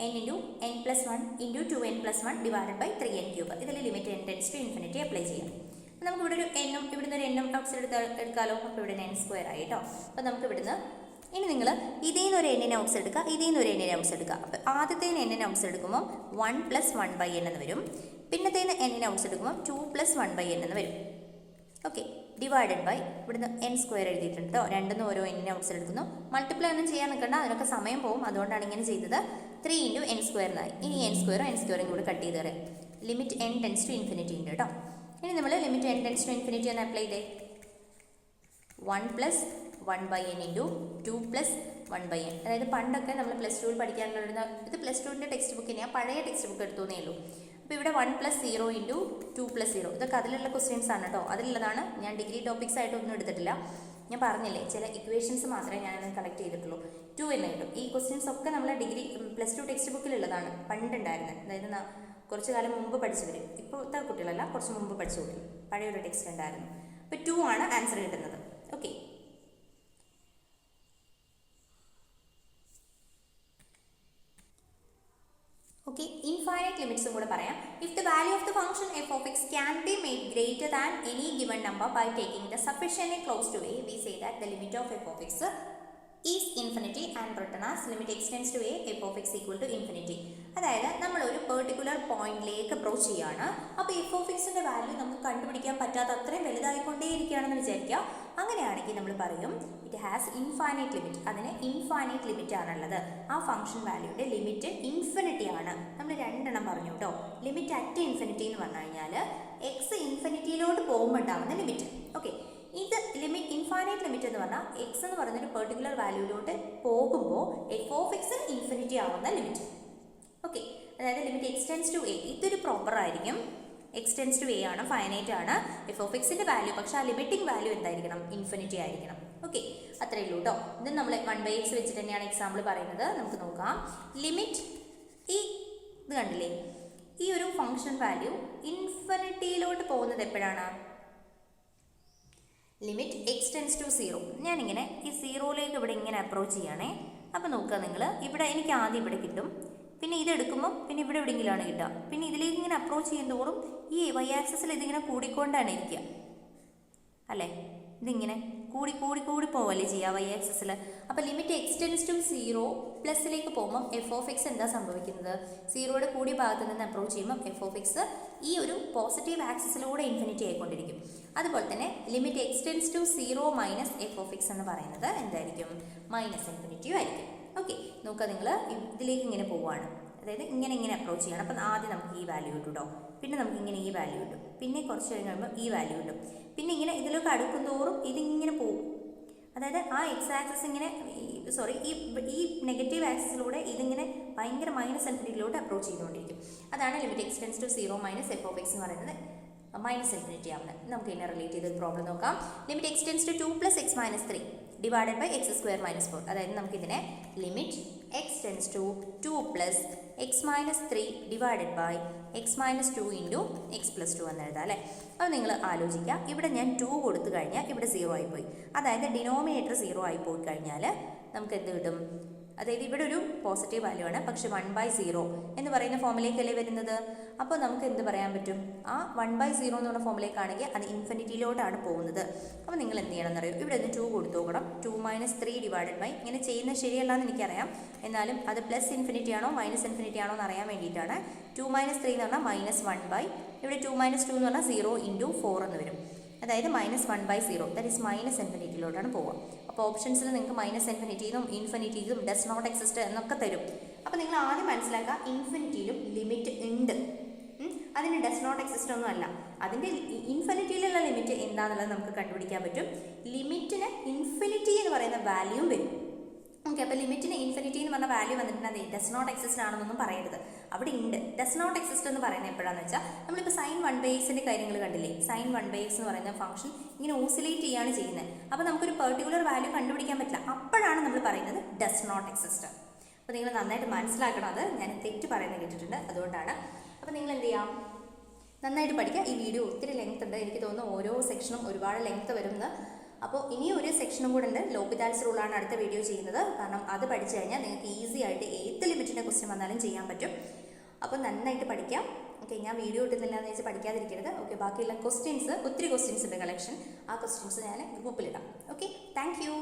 n into n plus 1 into 2n plus 1 divided by 3n cube. ഇതിൽ limit n tends to infinity apply ചെയ്യാം. അപ്പോൾ നമുക്ക് ഇവിടെ ഒരു എന്നും ഇവിടുന്ന് ഒരു എന്നും ഔട്ട്സൈഡ് എടുക്കാമല്ലോ. അപ്പോൾ ഇവിടെ n സ്ക്വയർ ആയി കേട്ടോ. അപ്പോൾ നമുക്ക് ഇവിടുന്ന് ഇനി നിങ്ങൾ ഇതിൽ നിന്ന് ഒരു എന്നിനെ ഔട്ട്സൈഡ് എടുക്കുക, ഇതിൽ നിന്ന് ഒരു എന്നിനെ ഔട്ട്സൈഡ് എടുക്കുക. അപ്പോൾ ആദ്യത്തെ എന്നിനെ ഔട്ട്സൈഡ് എടുക്കുമ്പോൾ 1 പ്ലസ് 1 ബൈ n എന്ന് വരും. പിന്നത്തേന്ന് എന്നിനെ ഔട്ട്സൈഡ് എടുക്കുമ്പോൾ 2 പ്ലസ് 1 ബൈ n എന്ന് വരും. ഓക്കെ, ഡിവൈഡഡ് ബൈ ഇവിടുന്ന് n സ്ക്വയർ എഴുതിയിട്ടുണ്ട് കേട്ടോ. രണ്ടും ഓരോ എന്നിനെ ഔട്ട്സൈഡ് എടുക്കുന്നു. മൾട്ടിപ്ലൈ ഒന്നും ചെയ്യാൻ നിൽക്കണ്ട, അതിനൊക്കെ സമയം പോകും. അതുകൊണ്ടാണ് ഇങ്ങനെ ചെയ്തത്. 3 ഇൻറ്റു n സ്ക്വയറിനായി. ഇനി n സ്ക്വയറും കൂടി കട്ട് ചെയ്ത് തരാം. Limit n tends to infinity ഉണ്ട് കേട്ടോ. ഇനി നമ്മൾ limit n tends to infinity ഒന്ന് അപ്ലൈ ചെയ്തേ. 1 plus 1 by n into 2 plus 1 by n. അതായത് പണ്ടൊക്കെ നമ്മൾ പ്ലസ് 2 പഠിക്കാനുള്ള ഇത് പ്ലസ് 2ൻ്റെ ടെക്സ്റ്റ് ബുക്ക് തന്നെയാണ്, പഴയ ടെക്സ്റ്റ് ബുക്ക് എടുത്തോന്നേ ഉള്ളൂ. അപ്പോൾ ഇവിടെ 1 പ്ലസ് 0 ഇൻറ്റു 2 പ്ലസ് 0 ഇതൊക്കെ അതിലുള്ള ക്വസ്റ്റ്യൻസ് ആണ് കേട്ടോ. അതിലുള്ളതാണ്, ഞാൻ ഡിഗ്രി ടോപ്പിക്സ് ആയിട്ടൊന്നും എടുത്തിട്ടില്ല. ഞാൻ പറഞ്ഞില്ലേ, ചില ഇക്വേഷൻസ് മാത്രമേ ഞാൻ കളക്ട് ചെയ്തിട്ടുള്ളൂ. 2 എന്ന് കിട്ടും. ഈ ക്വസ്റ്റ്യൻസ് ഒക്കെ നമ്മൾ ഡിഗ്രി പ്ലസ് 2 ടെക്സ്റ്റ് ബുക്കിലുള്ളതാണ്, പണ്ടുണ്ടായിരുന്നത്. അതായത് കുറച്ച് കാലം മുമ്പ് പഠിച്ചവർ, ഇപ്പോഴത്തെ കുട്ടികളല്ല, കുറച്ച് മുമ്പ് പഠിച്ച കുട്ടികൾ, പഴയൊരു ടെക്സ്റ്റ് ഉണ്ടായിരുന്നു. അപ്പോൾ 2 ആണ് ആൻസർ കിട്ടുന്നത്. ഓക്കെ, ഓക്കെ, ഇൻഫൈനൈറ്റ് ലിമിറ്റ്സും കൂടെ പറയാം. If the value of the function f of x can be made greater than any given number by taking the sufficiently close to a, we say that the limit of f of x is infinity and written as limit x tends to a f of x equal to infinity. അതായത് നമ്മൾ ഒരു പെർട്ടിക്കുലർ പോയിന്റിലേക്ക് അപ്രോച്ച് ചെയ്യുകയാണ്. അപ്പോൾ എഫ് ഓഫ് എക്സിൻ്റെ വാല്യൂ നമുക്ക് കണ്ടുപിടിക്കാൻ പറ്റാത്ത അത്രയും വലുതായിക്കൊണ്ടേയിരിക്കുകയാണെന്ന് വിചാരിക്കുക. അങ്ങനെയാണെങ്കിൽ നമ്മൾ പറയും ഇറ്റ് ഹാസ് ഇൻഫൈനൈറ്റ് ലിമിറ്റ്. അതിന് ഇൻഫൈനൈറ്റ് ലിമിറ്റ് ആണുള്ളത്. ആ ഫംഗ്ഷൻ വാല്യൂയുടെ ലിമിറ്റ് ഇൻഫിനിറ്റി ആണ്. നമ്മൾ രണ്ടെണ്ണം പറഞ്ഞു കേട്ടോ. ലിമിറ്റ് അറ്റ് ഇൻഫിനിറ്റി എന്ന് പറഞ്ഞു കഴിഞ്ഞാൽ എക്സ് ഇൻഫിനിറ്റിയിലോട്ട് പോകുമ്പോൾ ഉണ്ടാകുന്ന ലിമിറ്റ്. ഓക്കെ, ഇത് ലിമിറ്റ് ഇൻഫൈനൈറ്റ് ലിമിറ്റ് എന്ന് പറഞ്ഞാൽ എക്സ് എന്ന് പറയുന്നൊരു പെർട്ടിക്കുലർ വാല്യൂയിലോട്ട് പോകുമ്പോൾ എഫ് ഓഫ് എക്സ് ഇൻഫിനിറ്റി ആവുന്ന ലിമിറ്റ്. ഓക്കെ, അതായത് limit X tends to a, ഇതൊരു പ്രോപ്പർ ആയിരിക്കും. എക്സ് ടെൻസ് ടു എ ആണ്, ഫൈനൈറ്റ് ആണ് എഫ് ഓഫ് എക്സിൻ്റെ വാല്യൂ. പക്ഷേ ആ ലിമിറ്റിംഗ് വാല്യൂ എന്തായിരിക്കണം, ഇൻഫിനിറ്റി ആയിരിക്കണം. ഓക്കെ, അത്രയേ ഉള്ളൂ കേട്ടോ. ഇത് നമ്മൾ 1/x വെച്ചിട്ട് തന്നെയാണ് എക്സാമ്പിൾ പറയുന്നത്. നമുക്ക് നോക്കാം. ലിമിറ്റ് ഈ ഇത് കണ്ടില്ലേ, ഈ ഒരു ഫംഗ്ഷൻ വാല്യൂ ഇൻഫിനിറ്റിയിലോട്ട് പോകുന്നത് എപ്പോഴാണ്, ലിമിറ്റ് എക്സ് ടെൻസ് ടു 0. ഞാനിങ്ങനെ ഈ 0ലേക്ക് ഇവിടെ ഇങ്ങനെ അപ്രോച്ച് ചെയ്യണേ. അപ്പോൾ നോക്കുക നിങ്ങൾ, ഇവിടെ എനിക്ക് ആദ്യം ഇവിടെ കിട്ടും, പിന്നെ ഇതെടുക്കുമ്പോൾ പിന്നെ ഇവിടെ എവിടെയെങ്കിലുമാണ് കിട്ടുക. പിന്നെ ഇതിലേക്ക് ഇങ്ങനെ അപ്രോച്ച് ചെയ്യുന്നതോറും ഈ വൈ ആക്സിസിൽ ഇതിങ്ങനെ കൂടിക്കൊണ്ടാണ് ഇരിക്കുക അല്ലേ. ഇതിങ്ങനെ കൂടി പോവല്ലേ ചെയ്യുക വൈ ആക്സിസിൽ. അപ്പോൾ ലിമിറ്റ് എക്സ് ടെൻസ് ടു 0 പ്ലസിലേക്ക് പോകുമ്പോൾ എഫ് ഓഫ് എക്സ് എന്താ സംഭവിക്കുന്നത്, 0യുടെ കൂടിയ ഭാഗത്ത് നിന്ന് അപ്രോച്ച് ചെയ്യുമ്പോൾ എഫ് ഓഫ് എക്സ് ഈ ഒരു പോസിറ്റീവ് ആക്സിസിലൂടെ ഇൻഫിനിറ്റി ആയിക്കൊണ്ടിരിക്കും. അതുപോലെ തന്നെ limit X tends to 0 minus F of x എന്ന് പറയുന്നത് എന്തായിരിക്കും, മൈനസ് ഇൻഫിനിറ്റിയും ആയിരിക്കും. ഓക്കെ, നോക്കുക നിങ്ങൾ ഇതിലേക്ക് ഇങ്ങനെ പോവുകയാണ്. അതായത് ഇങ്ങനെ അപ്രോച്ച് ചെയ്യണം. അപ്പം ആദ്യം നമുക്ക് ഈ വാല്യൂ കിട്ടും കേട്ടോ. പിന്നെ നമുക്ക് ഇങ്ങനെ ഈ വാല്യൂ കിട്ടും. പിന്നെ കുറച്ച് കഴിഞ്ഞ് കഴിയുമ്പോൾ ഈ വാല്യൂ കിട്ടും. പിന്നെ ഇങ്ങനെ ഇതിലൊക്കെ അടുക്കുന്തോറും ഇതിങ്ങനെ പോകും. അതായത് ആ എക്സ് ആക്സിസ് ഇങ്ങനെ ഈ നെഗറ്റീവ് ആക്സിസിലൂടെ ഇതിങ്ങനെ ഭയങ്കര മൈനസ് ഇൻഫിനിറ്റിയിലോട്ട് അപ്രോച്ച് ചെയ്തുകൊണ്ടിരിക്കും. അതാണ് limit X tends to 0 minus F of x എന്ന് പറയുന്നത് മൈനസ് ഇൻഫിനിറ്റി ആവുന്നത്. നമുക്ക് ഇതിനെ റിലേറ്റ് ചെയ്ത് പ്രോബ്ലം നോക്കാം. Limit X tends to 2 plus x minus 3 divided by x square minus 4. അതായത് നമുക്കിതിനെ limit X tends to 2 plus x minus 3 divided by x minus 2 into x plus 2 എന്ന് എഴുതാം അല്ലേ. അപ്പോൾ നിങ്ങൾ ആലോചിക്കുക, ഇവിടെ ഞാൻ 2 കൊടുത്തു കഴിഞ്ഞാൽ ഇവിടെ 0 ആയിപ്പോയി. അതായത് ഡിനോമിനേറ്റർ 0 ആയിപ്പോയി കഴിഞ്ഞാൽ നമുക്ക് എന്ത് കിട്ടും, അതായത് ഇവിടെ ഒരു പോസിറ്റീവ് വാല്യൂ ആണ്, പക്ഷെ 1/0 എന്ന് പറയുന്ന ഫോമിലേക്കല്ലേ വരുന്നത്. അപ്പോൾ നമുക്ക് എന്ത് പറയാൻ പറ്റും, ആ 1/0 എന്ന് പറഞ്ഞ ഫോമിലേക്കാണെങ്കിൽ അത് ഇൻഫിനിറ്റിയിലോട്ടാണ് പോകുന്നത്. അപ്പോൾ നിങ്ങൾ എന്ത് ചെയ്യണം എന്നറിയോ, ഇവിടെ ഒന്ന് 2 കൊടുത്തു നോക്കണം. 2 - 3 ഡിവൈഡഡ് ബൈ, ഇങ്ങനെ ചെയ്യുന്നത് ശരിയല്ല എന്ന് എനിക്കറിയാം, എന്നാലും അത് പ്ലസ് ഇൻഫിനിറ്റി ആണോ മൈനസ് ഇൻഫിനിറ്റി ആണോ എന്ന് അറിയാൻ വേണ്ടിയിട്ടാണ്. 2 - 3 എന്ന് പറഞ്ഞാൽ -1/, ഇവിടെ 2 - 2 എന്ന് പറഞ്ഞാൽ 0 × 4 എന്ന് വരും. അതായത് -1/0, ദാറ്റ് ഈസ് മൈനസ് ഇൻഫിനിറ്റിയിലോട്ടാണ് പോവുക. അപ്പോൾ ഓപ്ഷൻസിൽ നിങ്ങൾക്ക് മൈനസ് ഇൻഫിനിറ്റിന്നും ഇൻഫിനിറ്റിന്നും ഡസ് നോട്ട് എക്സിസ്റ്റ് എന്നൊക്കെ തരും. അപ്പോൾ നിങ്ങൾ ആദ്യം മനസ്സിലാക്കുക, ഇൻഫിനിറ്റിയിലും ലിമിറ്റ് ഉണ്ട്, അതിന് ഡസ് നോട്ട് എക്സിസ്റ്റ് ഒന്നും അല്ല. അതിൻ്റെ ഇൻഫിനിറ്റിയിലുള്ള ലിമിറ്റ് എന്താണെന്നുള്ളത് നമുക്ക് കണ്ടുപിടിക്കാൻ പറ്റും. ലിമിറ്റിന് ഇൻഫിനിറ്റി എന്ന് പറയുന്ന വാല്യൂവും വരും. ഓക്കെ, അപ്പോൾ ലിമിറ്റിന് ഇൻഫിനിറ്റി എന്ന് പറഞ്ഞ വാല്യൂ വന്നിട്ടുണ്ടെങ്കിൽ ഡസ് നോട്ട് എക്സിസ്റ്റ് ആണെന്നൊന്നും പറയരുത്, അവിടെ ഉണ്ട്. ഡസ് നോട്ട് എക്സിസ്റ്റ് എന്ന് പറയുന്നത് എപ്പോഴാണെന്ന് വെച്ചാൽ, നമ്മളിപ്പോൾ sin 1/xന്റെ കാര്യങ്ങൾ കണ്ടില്ലേ, sin 1/x എന്ന് പറയുന്ന ഫംഗ്ഷൻ ഇങ്ങനെ ഓസിലേറ്റ് ചെയ്യാണ് ചെയ്യുന്നത്. അപ്പോൾ നമുക്കൊരു പെർട്ടിക്കുലർ വാല്യൂ കണ്ടുപിടിക്കാൻ പറ്റില്ല, അപ്പോഴാണ് നമ്മൾ പറയുന്നത് ഡസ് നോട്ട് എക്സിസ്റ്റ്. അപ്പോൾ നിങ്ങൾ നന്നായിട്ട് മനസ്സിലാക്കണം, അത് ഞാൻ തെറ്റ് പറയുന്നത് കേട്ടിട്ടുണ്ട്, അതുകൊണ്ടാണ്. അപ്പോൾ നിങ്ങൾ എന്ത് ചെയ്യാം, നന്നായിട്ട് പഠിക്കുക. ഈ വീഡിയോ ഒത്തിരി ലെങ്ത് ഉണ്ട്, എനിക്ക് തോന്നുന്നു ഓരോ സെക്ഷനും ഒരുപാട് ലെങ്ത് വരുന്നത്. അപ്പോൾ ഇനി ഒരു സെക്ഷനും കൂടെ ഉണ്ട്, ലോപിതാൽസ് റൂളാണ് അടുത്ത വീഡിയോ ചെയ്യുന്നത്. കാരണം അത് പഠിച്ചു കഴിഞ്ഞാൽ നിങ്ങൾക്ക് ഈസി ആയിട്ട് ഏത് ലിമിറ്റിൻ്റെ ക്വസ്റ്റ്യൻ വന്നാലും ചെയ്യാൻ പറ്റും. അപ്പോൾ നന്നായിട്ട് പഠിക്കാം. ഓക്കെ, ഞാൻ വീഡിയോ ഇട്ടുന്നില്ല എന്ന് വെച്ചാൽ പഠിക്കാതിരിക്കരുത്. ഓക്കെ, ബാക്കിയുള്ള ക്വസ്റ്റ്യൻസ്, ഒത്തിരി ക്വസ്റ്റ്യൻസ് ഉണ്ട് കളക്ഷൻ, ആ ക്വസ്റ്റ്യൻസ് ഞാൻ ഗ്രൂപ്പിലിടാം. Okay, thank you.